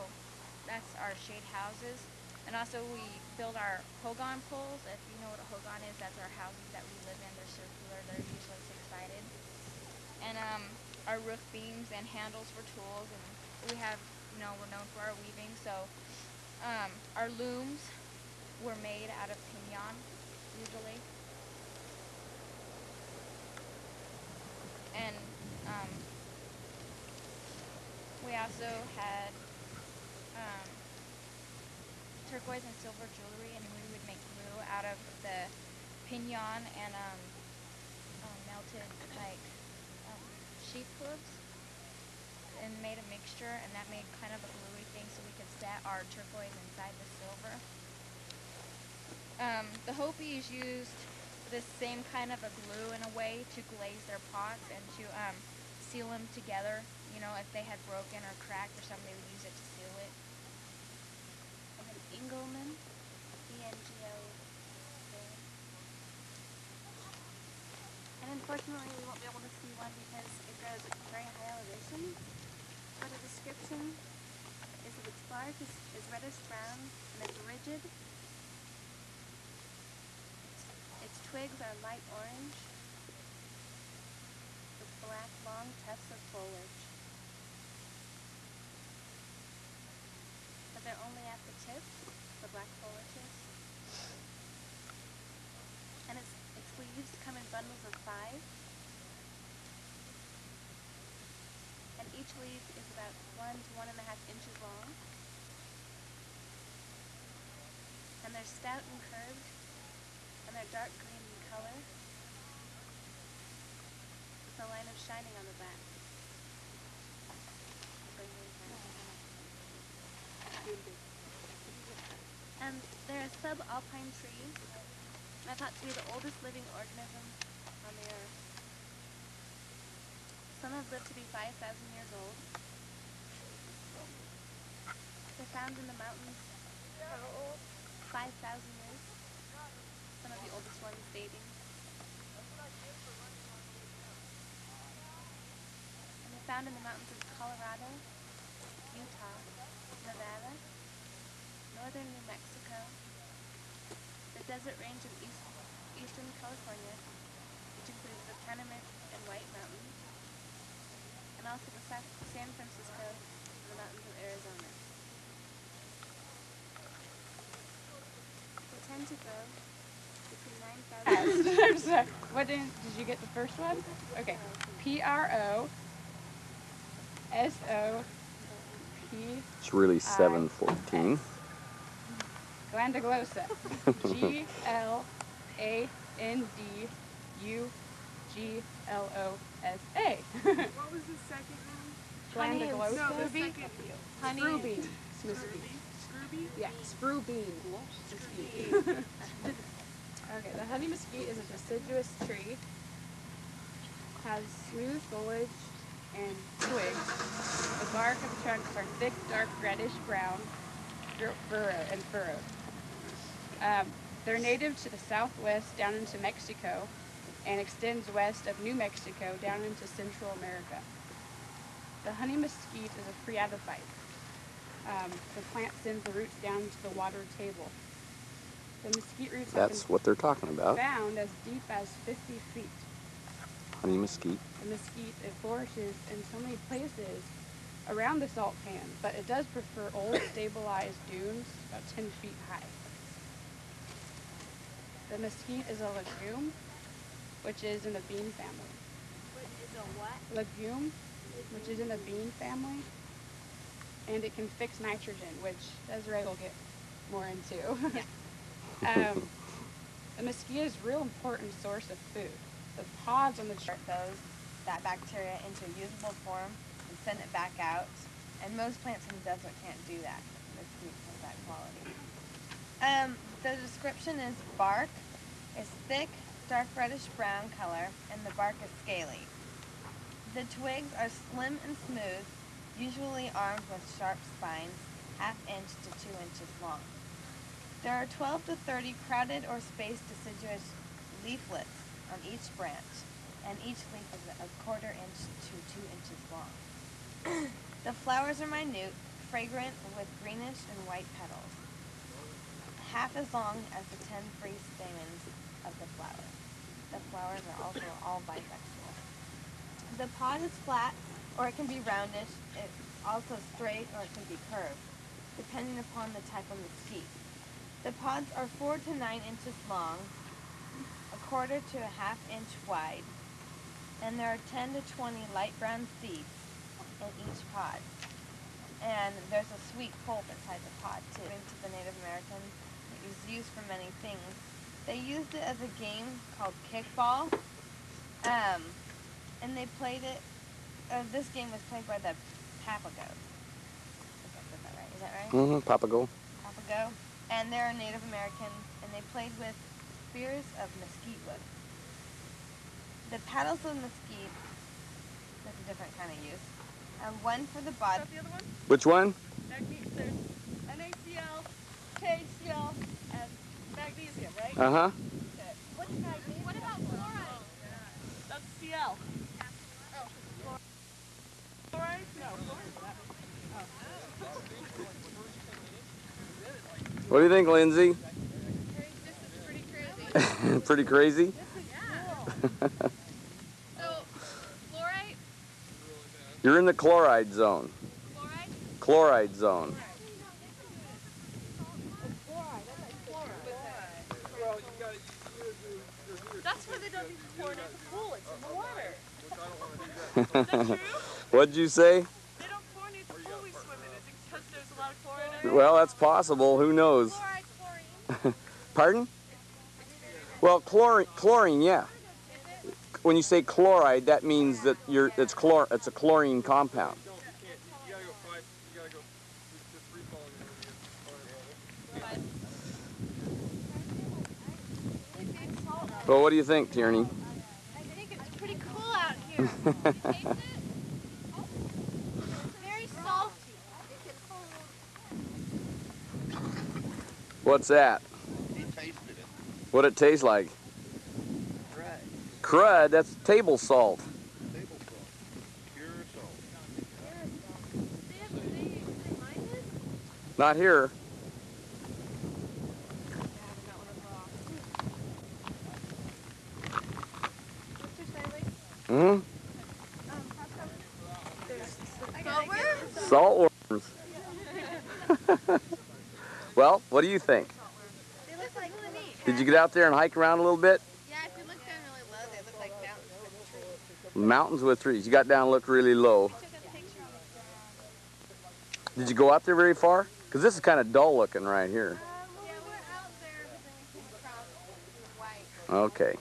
that's our shade houses. And also we build our hogan poles. If you know what a hogan is, that's our houses that we live in. They're circular. They're usually 6-sided. And our roof beams and handles for tools. And we have, we're known for our weaving. So our looms were made out of pinyon, usually. And we We also had turquoise and silver jewelry, and we would make glue out of the pinon and melted like sheep hooves, and made a mixture, and that made kind of a gluey thing, so we could set our turquoise inside the silver. The Hopis used this same kind of a glue in a way to glaze their pots and to seal them together. You know, if they had broken or cracked or something, they would use it to seal it. And then Engelmann, E-N-G-L. And unfortunately, we won't be able to see one because it grows at very high elevation. But a description is that its bark is reddish brown and it's rigid. Its twigs are light orange with black long tufts of foliage. But they're only at the tips, the black foliages. And its leaves come in bundles of 5. And each leaf is about 1 to 1.5 inches long. And they're stout and curved, and they're dark green in color, with a line of shining on the back. They're a subalpine tree, and are thought to be the oldest living organism on the earth. Some have lived to be 5,000 years old. They're found in the mountains. 5,000 years. Some of the oldest ones dating. And they're found in the mountains of Colorado, Utah, Nevada, northern New Mexico, the desert range of eastern California, which includes the Panamint and White Mountains, and also the San Francisco and the mountains of Arizona. They tend to grow between 9,000. What did you get the first one? Okay. P-R-O-S-O-P. It's really 714. Glandaglosa. G-L-A-N-D-U-G-L-O-S-A. What was the second one? Glandaglosa. No, the second. Honey. Screw bean. Scrooby? Yeah, screw bean. Okay, the honey mesquite is a deciduous tree. Has smooth foliage and twigs. The bark of the trunks are thick, dark, reddish brown, furrowed. They're native to the southwest down into Mexico and extends west of New Mexico down into Central America. The honey mesquite is a phreatophyte. The plant sends the roots down to the water table. The mesquite roots That's what they're talking about. found as deep as 50 feet. Honey mesquite. The mesquite, it flourishes in so many places around the salt pan, but it does prefer old, stabilized dunes about 10 feet high. The mesquite is a legume, which is in the bean family. What is a what? Legume, which is in the bean family, and it can fix nitrogen, which Desiree will get more into. Yeah. The mesquite is a real important source of food. The pods on the Convert that bacteria into a usable form and send it back out. And most plants in the desert can't do that. Mesquite has that quality. The description is bark is thick, dark reddish brown color, and the bark is scaly. The twigs are slim and smooth, usually armed with sharp spines, 1/2 inch to 2 inches long. There are 12 to 30 crowded or spaced deciduous leaflets on each branch, and each leaf is 1/4 inch to 2 inches long. The flowers are minute, fragrant, with greenish and white petals, 1/2 as long as the 10 free stamens of the flower. The flowers are also all bisexual. The pod is flat, or it can be roundish. It's also straight, or it can be curved, depending upon the type of mesquite. The pods are 4 to 9 inches long, 1/4 to 1/2 inch wide, and there are 10 to 20 light brown seeds in each pod. And there's a sweet pulp inside the pot too. To the Native Americans, it was used for many things. They used it as a game called kickball, and they played it. This game was played by the Papago. I think I said that right. Is that right? Mm-hmm. Papago. Papago. And they're Native American, and they played with spears of mesquite wood. The paddles of mesquite, that's a different kind of use. One for the body. The other one? Which one? There's NaCl, KCl, and magnesium, right? Uh-huh. Okay. What's magnesium? What about fluoride? That's Cl. Oh. Fluoride? No. What do you think, Lindsay? This is pretty crazy. Pretty crazy? So, fluoride? You're in the chloride zone. Fluoride? Chloride zone. That's why they don't need to chlorinate the pool. It's in the water. Is that true? What'd you say? They don't chlorinate the pool we swim in. Is it because there's a lot of chlorine in it? Well, that's possible. Who knows? Chlorine. Pardon? Well, chlorine, yeah. When you say chloride, that means that it's a chlorine compound. Well, what do you think, Tierney? I think it's pretty cool out here. Can you taste it? Very salty. What's that? He tasted it. What'd it taste like? Crud. Crud? That's table salt. Table salt. Pure salt. Not here. Hmm? Salt worms. Well, what do you think? They look like really neat. Did you get out there and hike around a little bit? Yeah, if you look down really low, they look like mountains with trees. Mountains with trees. You got down and looked really low. I took a picture on the ground. Did you go out there very far? Because this is kind of dull looking right here. Well, we were out there, but then we came across white. Okay.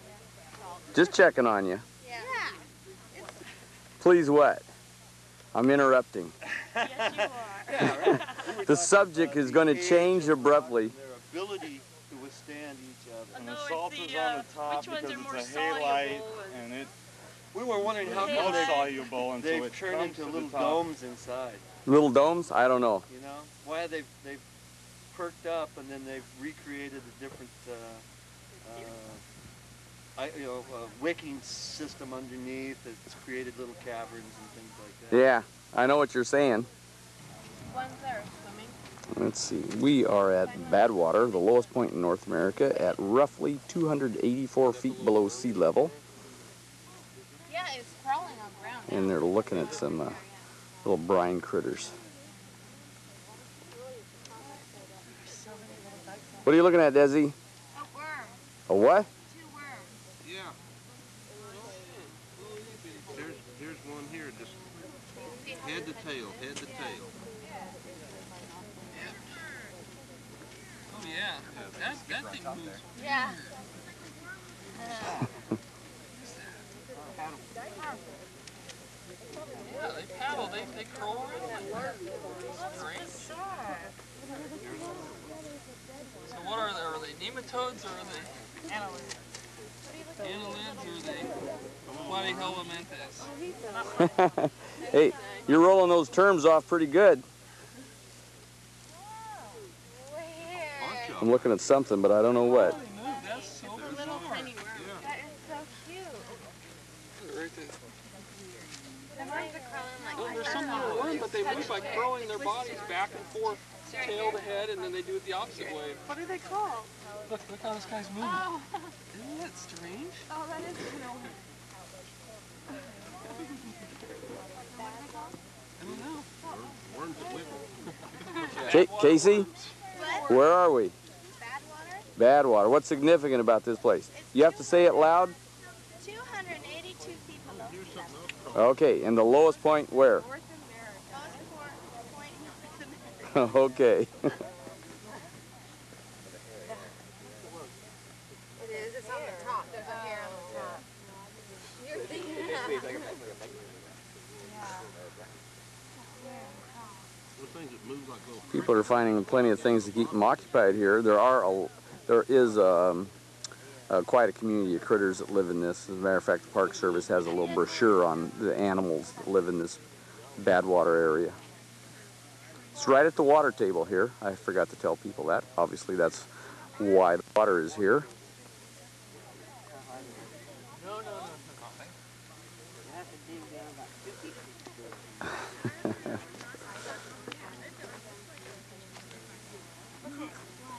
Just checking on you. Yeah. Please what? I'm interrupting. Yes, you are. Yeah, right. The subject is going to change abruptly. Their ability to withstand each other. And No, the it's salt the, is on the top which ones because are more it's a halite, soluble and We were wondering how it's come most soluble, and so they've it turned comes into to little the top. domes inside. Little domes? I don't know. You know why they've perked up and then they've recreated a different wicking system underneath that's created little caverns and things like that. Yeah, I know what you're saying. Ones that are swimming. Let's see. We are at Badwater, the lowest point in North America, at roughly 284 feet below sea level. Yeah, it's crawling on ground. And they're looking at some little brine critters. What are you looking at, Desi? A worm. A what? 2 worms. Yeah. Here's one here, just head to tail, head to tail. Oh yeah, that thing moves. Yeah. Yeah, they paddle, they crawl around. Strange. So what are they? Are they nematodes or are they annelids? Annelids or are they platyhelminthes? Hey, you're rolling those terms off pretty good. I'm looking at something, but I don't know what. That's so bizarre. That is so cute. Right there. The worms are crawling like Well, there's some little worms, but they move by curling their bodies back and forth, tail to head, and then they do it the opposite way. What are they called? Look how this guy's moving. Oh. Isn't that strange? Oh, that is kind of weird. I don't know. Worms that wiggle. Casey, What? where are we? Badwater? Badwater. What's significant about this place? You have to say it loud? 282 feet below. Okay, and the lowest point where? North America. Lowest point Okay. It is. It's on the top. There's a hair on the top. You're thinking People are finding plenty of things to keep them occupied here. There is quite a community of critters that live in this. As a matter of fact, the Park Service has a little brochure on the animals that live in this bad water area. It's right at the water table here. I forgot to tell people that. Obviously, that's why the water is here.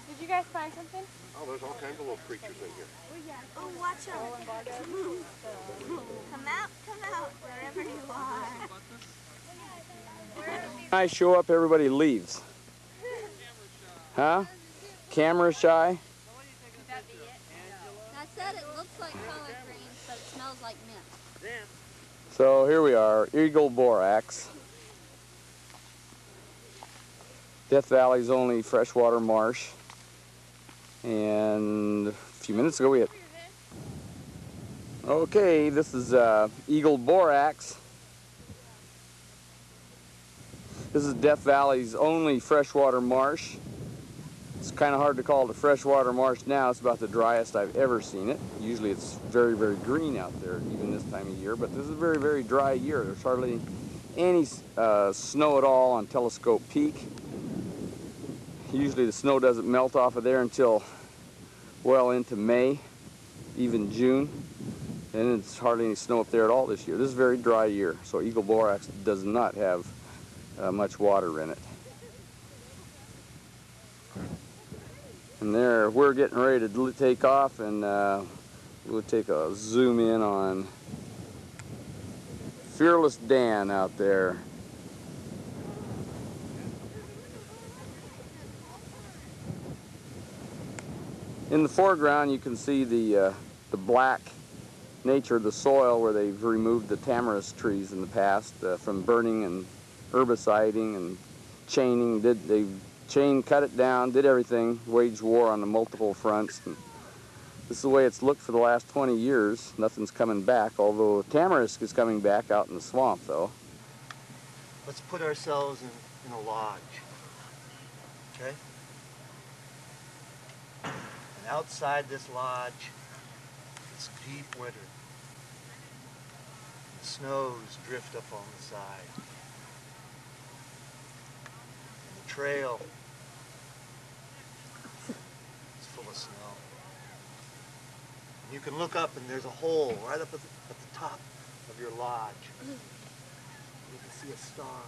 Did you guys find something? Oh, there's all kinds of little creatures in here. Oh, watch out. Come out, wherever you are. When I show up, everybody leaves. Huh? Camera shy? I said it looks like collard greens, but it smells like mint. So here we are, eagle borax. Death Valley's only freshwater marsh. And a few minutes ago we had... Okay, this is eagle borax. This is Death Valley's only freshwater marsh. It's kind of hard to call it a freshwater marsh now. It's about the driest I've ever seen it. Usually it's very, very green out there, even this time of year, but this is a very, very dry year. There's hardly any snow at all on Telescope Peak. Usually the snow doesn't melt off of there until well into May, even June. And it's hardly any snow up there at all this year. This is a very dry year, so eagle borax does not have much water in it. And there, we're getting ready to take off, and we'll take a zoom in on Fearless Dan out there. In the foreground, you can see the black nature of the soil where they've removed the tamarisk trees in the past from burning and herbiciding and chaining. They cut it down, did everything, waged war on the multiple fronts. And this is the way it's looked for the last 20 years. Nothing's coming back, although tamarisk is coming back out in the swamp, though. Let's put ourselves in a lodge, okay? And outside this lodge, it's deep winter. The snows drift up on the side. And the trail is full of snow. And you can look up and there's a hole right up at the top of your lodge. You can see a star.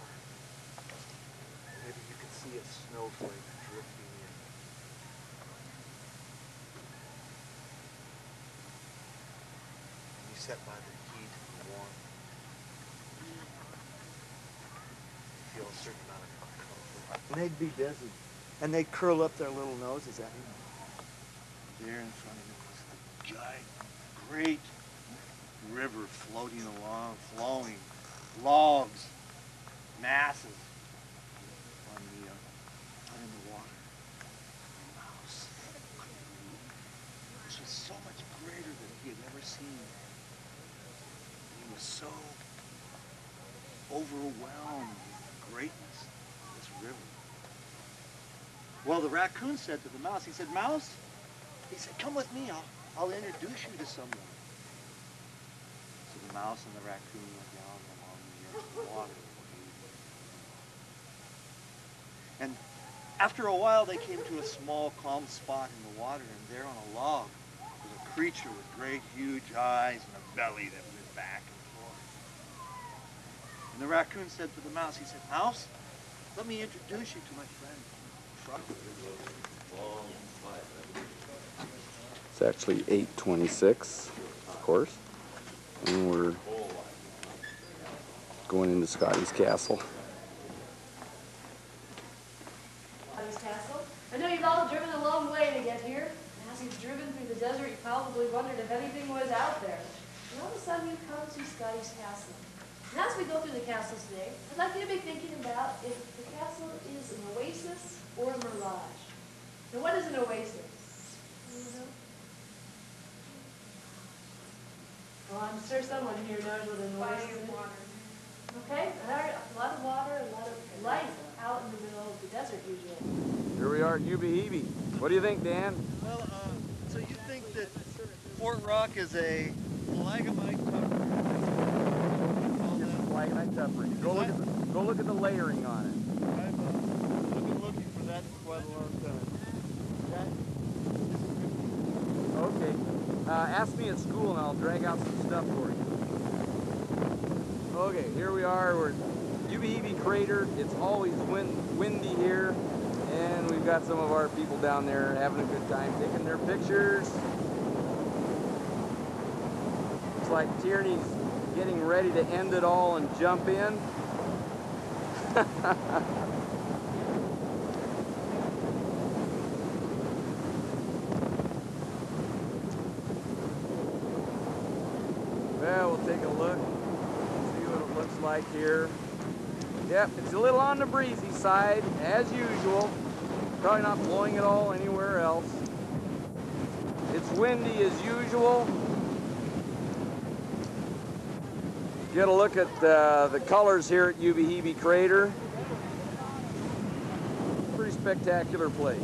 Maybe you can see a snowflake drifting in. And you sit by the heat and the warmth. You feel a certain amount of comfort. And they'd be busy. And they'd curl up their little noses at you. There in front of you was the giant, great river floating along, flowing, logs, masses in the water. A mouse. This was so much greater than he had ever seen. He was so overwhelmed with the greatness of this river. Well, the raccoon said to the mouse, he said, "Mouse," he said, "come with me, I'll introduce you to someone." So the mouse and the raccoon went down along the edge of the water. And after a while, they came to a small, calm spot in the water, and there on a log was a creature with great, huge eyes and a belly that went back and forth. And the raccoon said to the mouse, he said, "Mouse, let me introduce you to my friend, Trucker." It's actually 8:26, of course, and we're going into Scotty's castle. Castle. I know you've all driven a long way to get here. And as you've driven through the desert, you probably wondered if anything was out there. And all of a sudden you come to Scotty's castle. And as we go through the castles today, I'd like you to be thinking about if the castle is an oasis or a mirage. Now, what is an oasis? Well, I'm sure someone here knows what an oasis is. Okay, a lot of water, a lot of light out in the middle of the desert usually. Here we are at Ubehebe. What do you think, Dan? Well, so you think that Fort Rock is a phlegmite Flagonite tuffery. Go look at the layering on it. I've been looking for that for quite a long time. Okay. Ask me at school and I'll drag out some stuff for you. Okay, here we are. We're at Ubehebe Crater. It's always windy here. And we've got some of our people down there having a good time taking their pictures. Looks like Tierney's getting ready to end it all and jump in. Well, we'll take a look, see what it looks like here. Yep, it's a little on the breezy side, as usual. Probably not blowing at all anywhere else. It's windy as usual. Get a look at the colors here at Ubehebe Crater. Pretty spectacular place.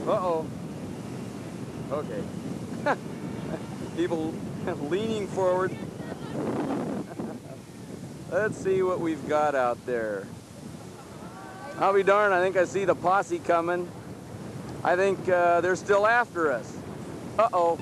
Uh-oh. Okay. People leaning forward. Let's see what we've got out there. I'll be darned, I think I see the posse coming. I think they're still after us. Uh-oh.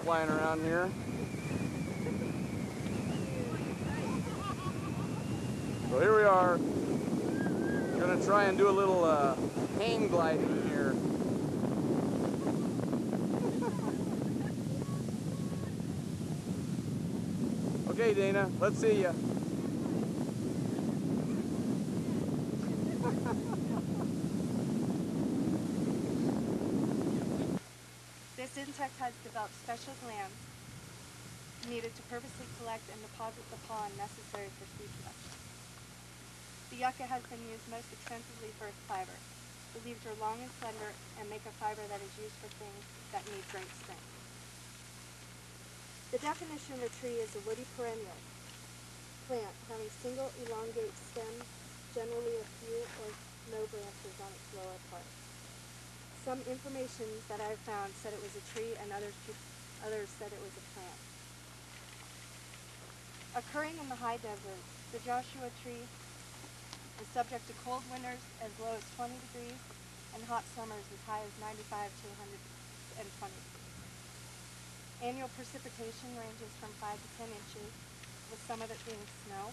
Flying around here. So here we are. Gonna try and do a little hang gliding here. Okay, Dana, let's see ya. This insect has developed special glands needed to purposely collect and deposit the pollen necessary for seed production. The yucca has been used most extensively for its fiber. The leaves are long and slender and make a fiber that is used for things that need great strength. The definition of a tree is a woody perennial plant having single elongate stems, generally a few or no branches on its lower part. Some information that I've found said it was a tree and others said it was a plant. Occurring in the high desert, the Joshua tree is subject to cold winters as low as 20 degrees and hot summers as high as 95 to 120 degrees. Annual precipitation ranges from 5 to 10 inches, with some of it being snow.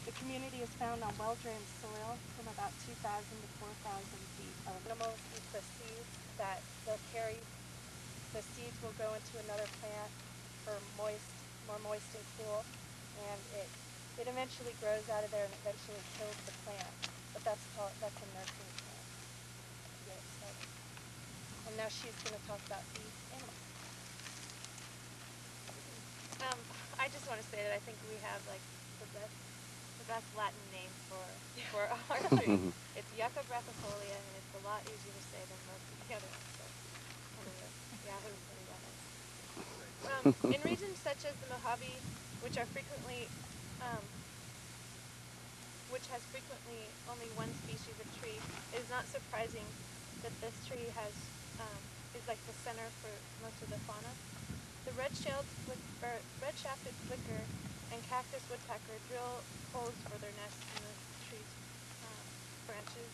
The community is found on well-drained soil from about 2,000 to 4,000 feet. Animals eat the seeds that they'll carry. The seeds will go into another plant for more moist and cool, and it eventually grows out of there and eventually kills the plant. But that's a nursery plant. Get it started. And now she's going to talk about the animals. I just want to say that I think we have like the best Latin name for our tree. It's Yucca brachyfolia, and it's a lot easier to say than most of the other ones. So, anyway, yeah, it was really bad. In regions such as the Mojave, which has frequently only one species of tree, it is not surprising that this tree is like the center for most of the fauna. The red-shafted flicker and cactus woodpecker drill holes for their nests in the tree's branches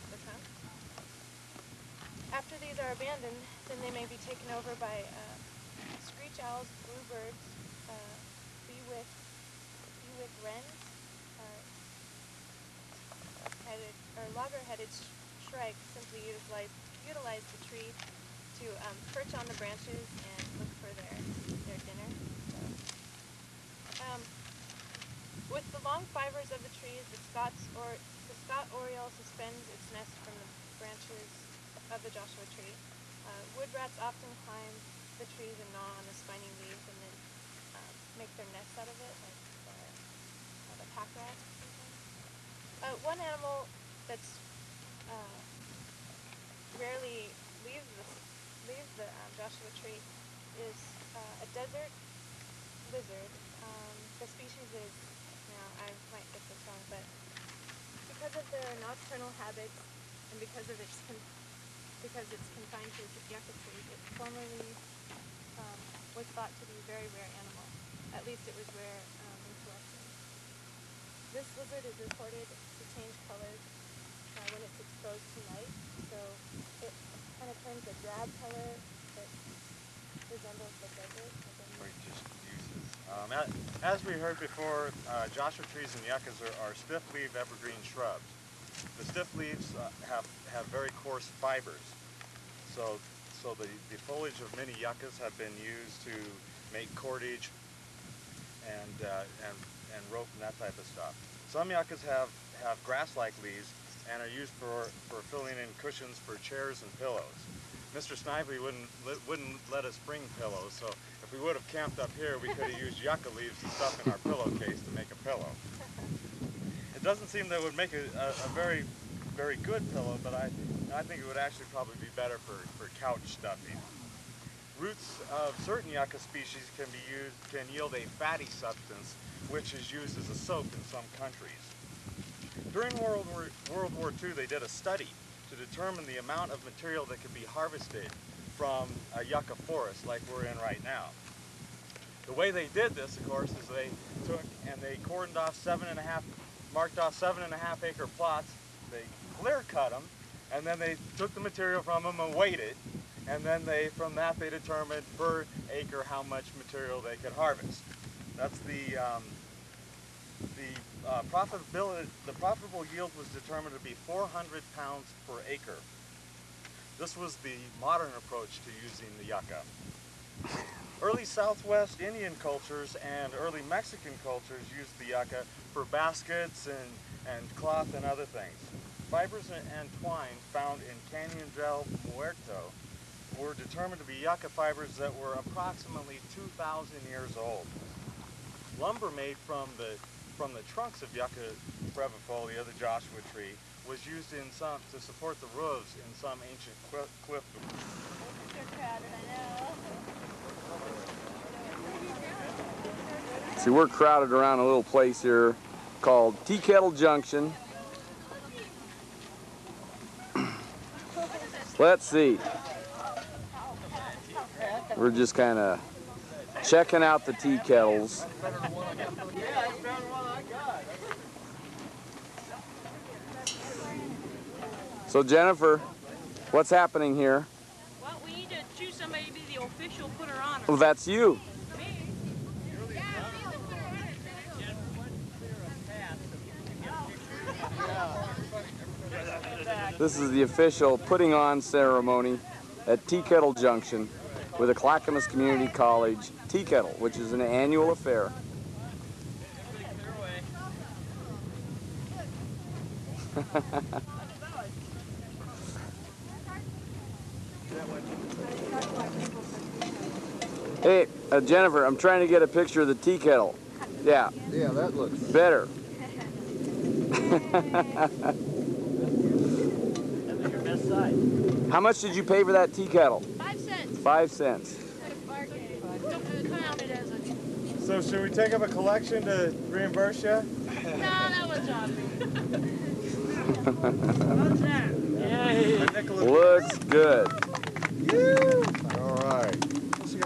and the trunk. After these are abandoned, then they may be taken over by screech owls, bluebirds, bewick wrens, logger-headed shrikes simply utilize the tree to perch on the branches and look for their dinner. So, with the long fibers of the trees, the Scott oriole suspends its nest from the branches of the Joshua tree. Wood rats often climb the trees and gnaw on the spiny leaves and then make their nests out of it, like the pack rat. One animal that's rarely leaves the Joshua tree is a desert lizard. The species is, now I might get this wrong, but because of their nocturnal habits and because it's confined to yucca trees, it formerly was thought to be a very rare animal. At least it was rare in collections. This lizard is reported to change colors when it's exposed to light, so it kind of turns a drab color that resembles the desert. As we heard before, Joshua trees and yuccas are stiff-leaved evergreen shrubs. The stiff leaves have very coarse fibers, so the foliage of many yuccas have been used to make cordage and rope and that type of stuff. Some yuccas have grass-like leaves and are used for filling in cushions for chairs and pillows. Mr. Snively wouldn't let us bring pillows, so if we would have camped up here, we could have used yucca leaves and stuff in our pillowcase to make a pillow. It doesn't seem that it would make a very, very good pillow, but I think it would actually probably be better for couch stuffing. Roots of certain yucca species can yield a fatty substance, which is used as a soap in some countries. During World War II, they did a study to determine the amount of material that could be harvested from a yucca forest like we're in right now. The way they did this, of course, is they took and they cordoned off marked off 7.5 acre plots. They clear cut them, and then they took the material from them and weighed it, and then from that they determined per acre how much material they could harvest. That's the profitable yield was determined to be 400 pounds per acre. This was the modern approach to using the yucca. Early Southwest Indian cultures and early Mexican cultures used the yucca for baskets and cloth and other things. Fibers and twine found in Canyon del Muerto were determined to be yucca fibers that were approximately 2,000 years old. Lumber made from the trunks of Yucca brevifolia, the Joshua tree, was used to support the roofs in some ancient cliff. See, we're crowded around a little place here called Tea Kettle Junction. Let's see. We're just kind of checking out the tea kettles. So Jennifer, what's happening here? Well, we need to choose somebody to be the official putter on. Well, that's you. This is the official putting on ceremony at Tea Kettle Junction with the Clackamas Community College Tea Kettle, which is an annual affair. Hey, Jennifer, I'm trying to get a picture of the tea kettle. Yeah. Yeah, that looks better. That's your best side. How much did you pay for that tea kettle? 5 cents. 5 cents. Don't count it as a... So should we take up a collection to reimburse you? No, that was on me. Looks good. All right.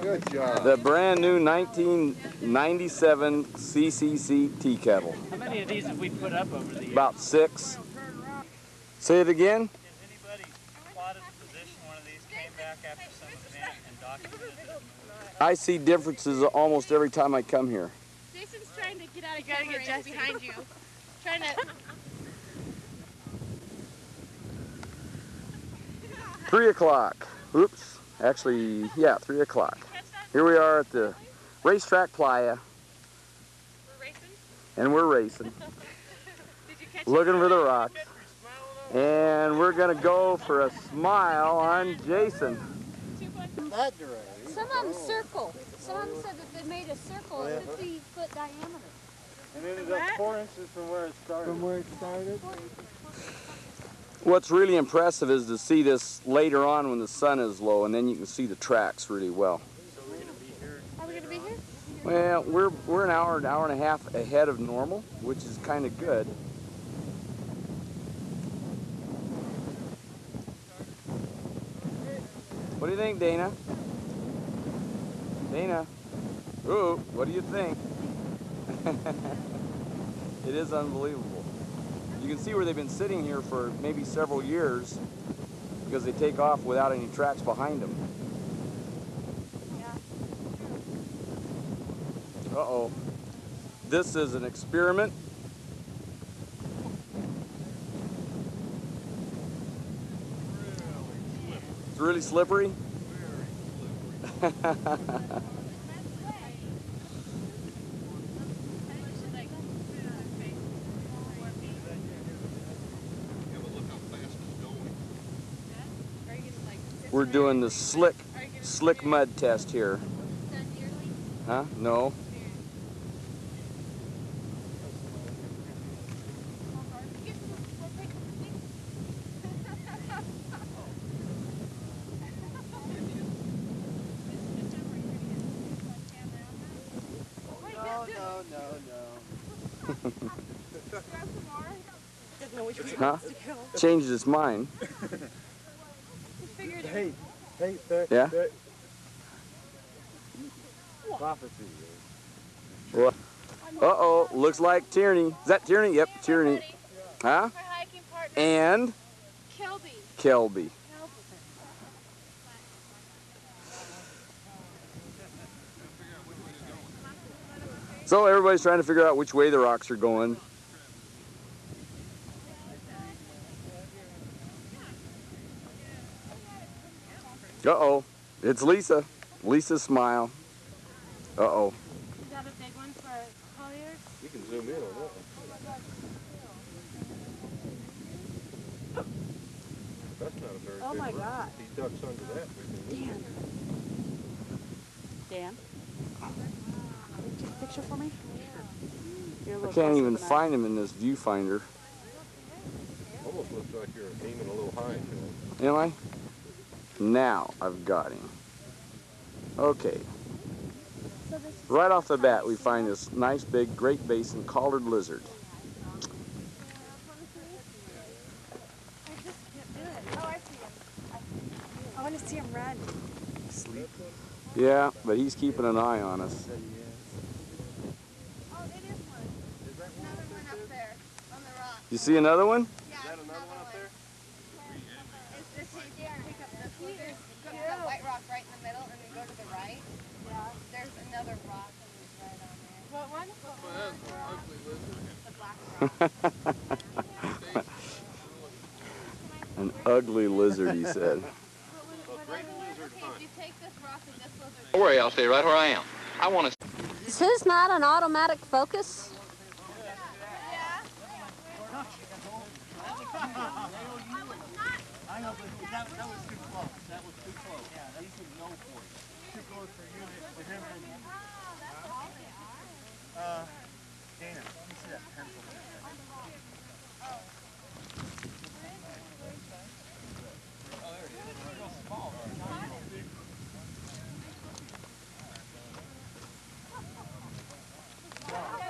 Good job. The brand new 1997 CCC tea kettle. How many of these have we put up over the years? About 6. Say it again. Has anybody plotted the position one of these came back after some event and documented it? I see differences almost every time I come here. Jason's trying to get out of gotta get Jesse behind you. Trying to... 3 o'clock. Oops. Actually, yeah, 3 o'clock. Here we are at the racetrack playa. We're racing? And we're racing. Looking for the rocks. And we're going to go for a smile on Jason. That direction. Some of them circle. Some of them said that they made a circle of 50-foot diameter. And ended up 4 inches from where it started. From where it started? What's really impressive is to see this later on when the sun is low, and then you can see the tracks really well. Are we going to be here? Well, we're an hour and a half ahead of normal, which is kind of good. What do you think, Dana? Dana? Ooh, what do you think? It is unbelievable. You can see where they've been sitting here for maybe several years because they take off without any tracks behind them. Uh-oh. This is an experiment. It's really slippery. We're doing the slick mud test here. Huh? No. Huh? Changed his mind. Hey, Yeah? Prophecy. What? Uh-oh, looks like Tierney. Is that Tierney? Yep, Tierney. Huh? And? Kelby. So everybody's trying to figure out which way the rocks are going. Uh-oh, it's Lisa. Lisa's smile. Uh-oh. Is that a big one for Colliers? You can zoom in on that one. That's not a very Oh big my rock. God. He ducks under that. Dan? Can you take a picture for me? You're a I little can't closer even than I find him in this viewfinder. Almost looks like you're aiming a little high to him. Am I? Now I've got him. Okay. Right off the bat, we find this nice big Great Basin collared lizard. I want to see him run. Sleep. Yeah, but he's keeping an eye on us. You see another one? Is that another one up there? The white rock right in the middle, and then go to the right. Yeah. There's another rock right on there. What one? An ugly lizard, he said. Don't worry, I'll stay right where I am. I want to. Is his not an automatic focus? I know, but that was too close. That was too close. Yeah, that's too low for you. Too close for you, for him and... Dana, let me see that pencil.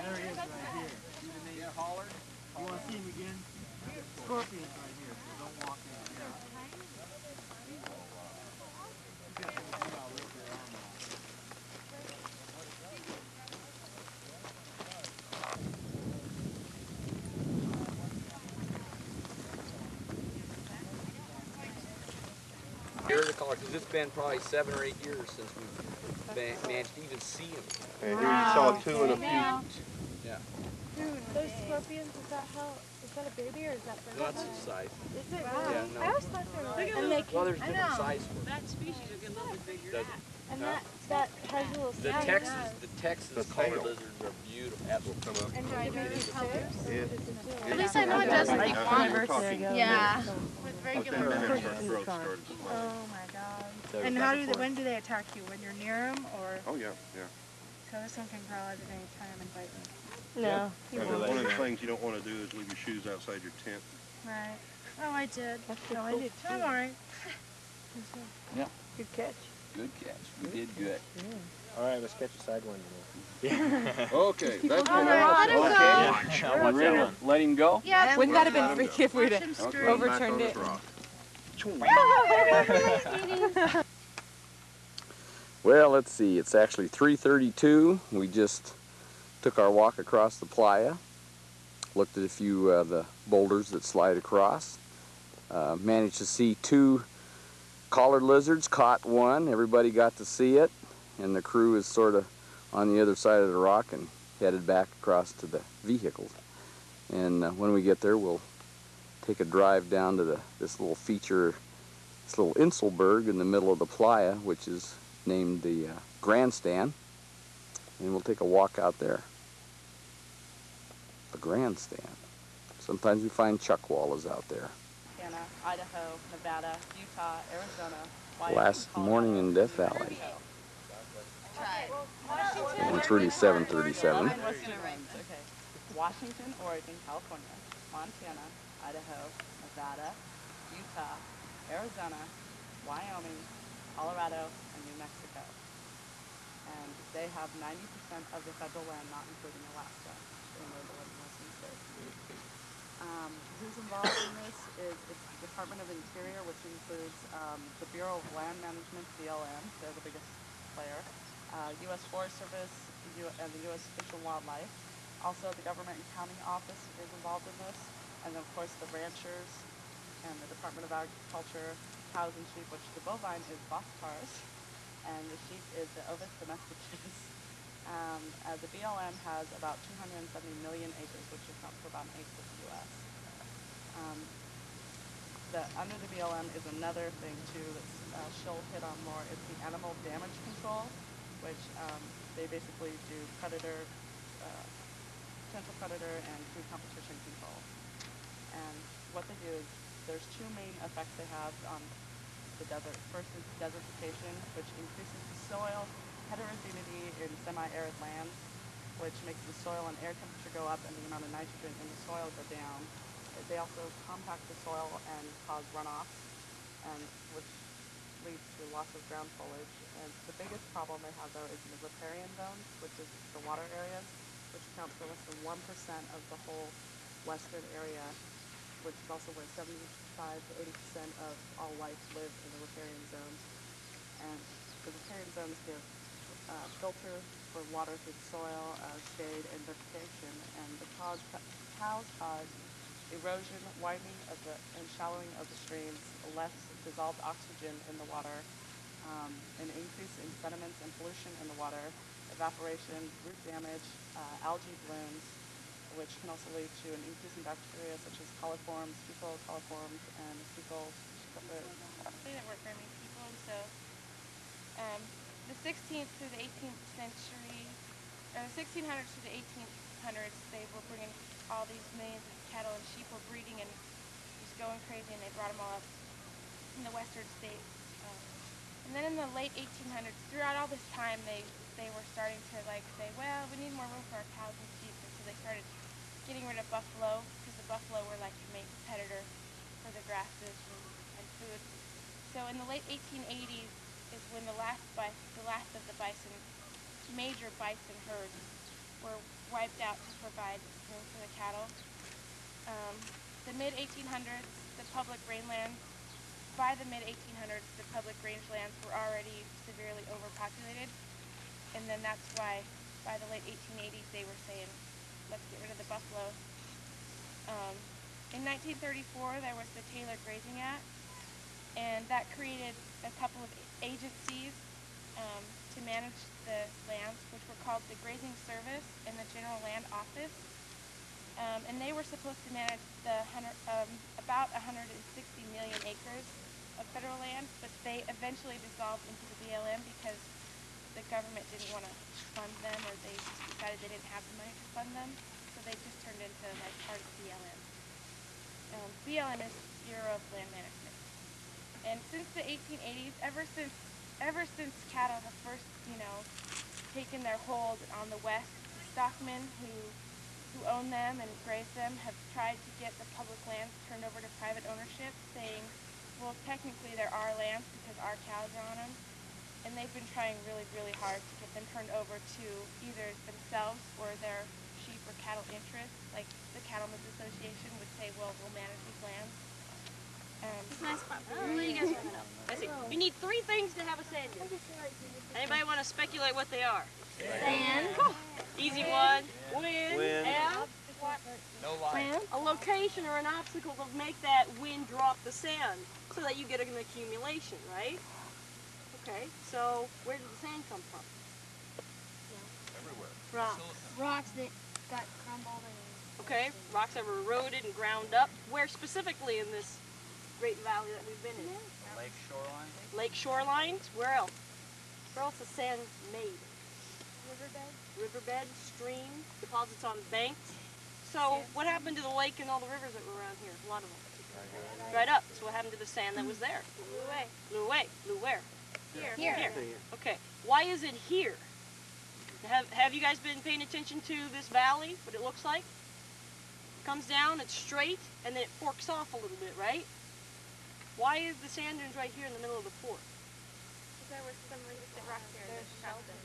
There he is right here. You hollered? You want to see him again? Scorpion's right here, so don't walk in. Yeah. Here to color, because it's been probably 7 or 8 years since we've managed to even see them. And here you saw two in a few. Yeah. Those scorpions, is that a baby or is that No, that's the size. Is it? Wow. Yeah, no. I always thought they were like, And they well, there's different sizes. That species will get a little bit bigger. Does it? And Huh? that has little The snakes. Texas color lizards are beautiful. Come up. And do I know these colors? At least I know it doesn't like Yeah. with regular Oh my god. And how when do they attack you? When you're near them or? Oh yeah, yeah. So this one can crawl out at any time and bite me. No. One of the things you don't want to do is leave your shoes outside your tent. Right. Oh, I did. No, I did. I'm alright. Yeah. Good catch. Good catch. We did good. All right, let's catch a side one. Okay, that's Oh, let him go. Okay. You ready to let him go? Yeah. Wouldn't that have been freaky if we'd overturned it? Well, let's see. It's actually 3:32. We just took our walk across the playa, looked at a few of the boulders that slide across, managed to see 2 collared lizards, caught one. Everybody got to see it, and the crew is sort of on the other side of the rock and headed back across to the vehicles. And when we get there, we'll take a drive down to this little feature, this little Inselberg in the middle of the playa, which is named the grandstand, and we'll take a walk out there. The grandstand. Sometimes we find chuckwallas out there. Montana, Idaho, Nevada, Utah, Arizona, Wyoming, Last morning in Death Valley. And it's really 7:37. Okay. Washington, Oregon, California, Montana, Idaho, Nevada, Utah, Arizona, Wyoming, Colorado, and New Mexico. And they have 90% of the federal land, not including Alaska. Who's involved in this is the Department of Interior, which includes the Bureau of Land Management, BLM, they're the biggest player, U.S. Forest Service, and the U.S. Fish and Wildlife. Also, the Government and County Office is involved in this, and then, of course, the ranchers and the Department of Agriculture, cows and sheep, which the bovine is Boxcars, and the sheep is the Ovis domesticus. The BLM has about 270 million acres, which accounts for about 1/8 of the U.S. Under the BLM is another thing too that she'll hit on more. It's the animal damage control, which they basically do predator, potential predator, and food competition control. And what they do is there's 2 main effects they have on the desert. First is desertification, which increases the soil heterogeneity in semi-arid lands, which makes the soil and air temperature go up and the amount of nitrogen in the soil go down. They also compact the soil and cause runoffs, and which leads to loss of ground foliage. And the biggest problem they have, though, is in the riparian zones, which is the water areas, which account for less than 1% of the whole western area, which is also where 75 to 80% of all life live in the riparian zones. And the riparian zones give filter for water through the soil, shade, and vegetation, and the cows cause erosion, widening of and shallowing of the streams, less dissolved oxygen in the water, an increase in sediments and pollution in the water, evaporation, root damage, algae blooms, which can also lead to an increase in bacteria such as coliforms, fecal coliforms, and fecal. They didn't work for many people, and so the 16th through the 18th century, or the 1600s through the 1800s, they were bringing all these millions of cattle and sheep were breeding and just going crazy, and they brought them all up in the western states. And then in the late 1800s, throughout all this time, they were starting to like say, well, we need more room for our cows and sheep, and so they started getting rid of buffalo, because the buffalo were like your main competitor for the grasses and food. So in the late 1880s is when the last of the major bison herds were wiped out to provide room for the cattle. The mid-1800s, the public rangelands, by the mid-1800s, the public rangelands were already severely overpopulated, and then that's why by the late 1880s they were saying, let's get rid of the buffalo. In 1934 there was the Taylor Grazing Act, and that created a couple of agencies to manage the lands, which were called the Grazing Service and the General Land Office. And they were supposed to manage about 160 million acres of federal land, but they eventually dissolved into the BLM because the government didn't want to fund them, or they decided they didn't have the money to fund them, so they just turned into like part of BLM. BLM is Bureau of Land Management. And since the 1880s, ever since cattle have first, taken their hold on the West, the stockmen who own them and graze them have tried to get the public lands turned over to private ownership, saying, well, technically they're our lands because our cows are on them. And they've been trying really, really hard to get them turned over to either themselves or their sheep or cattle interests. Like the Cattlemen's Association would say, well, we'll manage these lands. It's a nice spot for you. What do you guys want to know? I see. You need 3 things to have a sand dune. Anybody want to speculate what they are? Sand. Easy one. Wind. And No light. a location or an obstacle to make that wind drop the sand so that you get an accumulation, right? Okay, so where did the sand come from? Everywhere. Rocks. Rocks that got crumbled and... Okay, rocks that were eroded and ground up. Where specifically in this great valley that we've been in? Lake shoreline. Lake shorelines? Where else? Where else is sand made? Riverbed, stream, deposits on banks. So what happened to the lake and all the rivers that were around here? A lot of them. Dried up. So what happened to the sand that was there? Blew away. Blew away. Blew where? Here. Okay. Why is it here? Have you guys been paying attention to this valley? What it looks like? Comes down, it's straight, and then it forks off a little bit, right? Why is the sand dunes right here in the middle of the fork? Because there was some resistant rocks here that sheltered.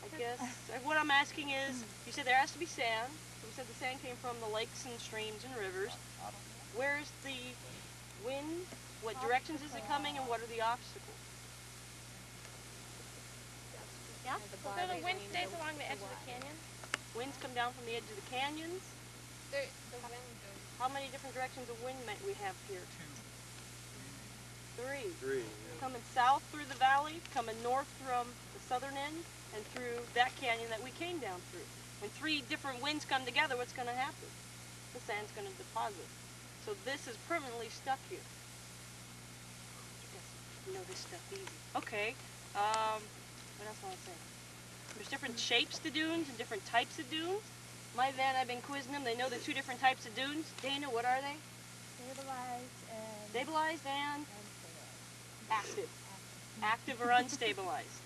I guess what I'm asking is, you said there has to be sand. So we said the sand came from the lakes and streams and rivers. Where's the wind? What directions is it coming, and what are the obstacles? Yeah? So the wind stays along the edge of the canyon? Winds come down from the edge of the canyons. The wind goes... How many different directions of wind might we have here? 3. 3. Coming south through the valley, coming north from the southern end, and through that canyon that we came down through. When 3 different winds come together, what's going to happen? The sand's going to deposit. So this is permanently stuck here. You know this stuff easy. Okay. What else want to say? There's different shapes to dunes and different types of dunes. My van, I've been quizzing them. They know the 2 different types of dunes. Dana, what are they? Stabilized and... Stabilized and active. Active or unstabilized.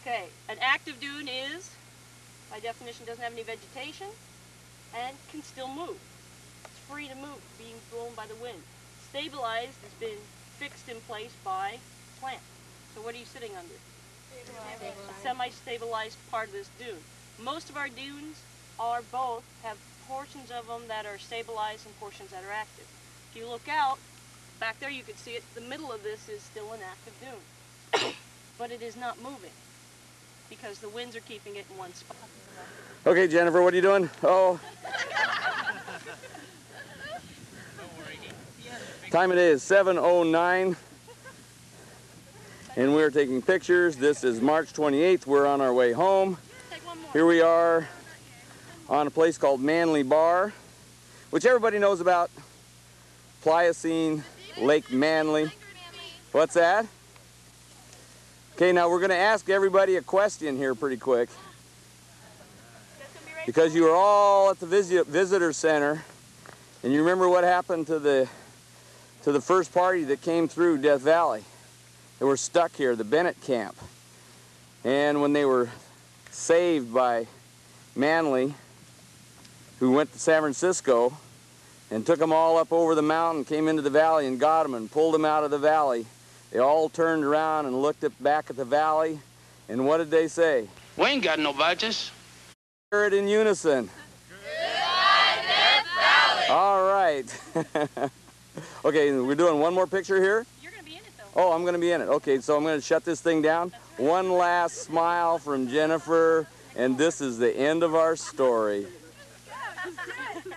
Okay, an active dune is, by definition, doesn't have any vegetation and can still move. It's free to move, being blown by the wind. Stabilized has been fixed in place by plant. So what are you sitting under? A semi-stabilized part of this dune. Most of our dunes are both, have portions of them that are stabilized and portions that are active. If you look out, back there you can see it, the middle of this is still an active dune. But it is not moving because the winds are keeping it in one spot. Okay, Jennifer, what are you doing? Oh. Time it is 7:09. And we're taking pictures. This is March 28th. We're on our way home. Here we are on a place called Manly Bar, which everybody knows about. Pliocene Lake Manly. What's that? Okay, now we're going to ask everybody a question here pretty quick. Because you were all at the visitor center, and you remember what happened to the first party that came through Death Valley. They were stuck here, the Bennett camp. And when they were saved by Manly, who went to San Francisco and took them all up over the mountain, came into the valley and got them and pulled them out of the valley. They all turned around and looked back at the valley, and what did they say? We ain't got no budgets. Hear it in unison. Goodbye, Death Valley! All right. Okay, we're doing one more picture here? You're going to be in it, though. Oh, I'm going to be in it. Okay, so I'm going to shut this thing down. Right. One last smile from Jennifer, and this is the end of our story. Yeah, which is good.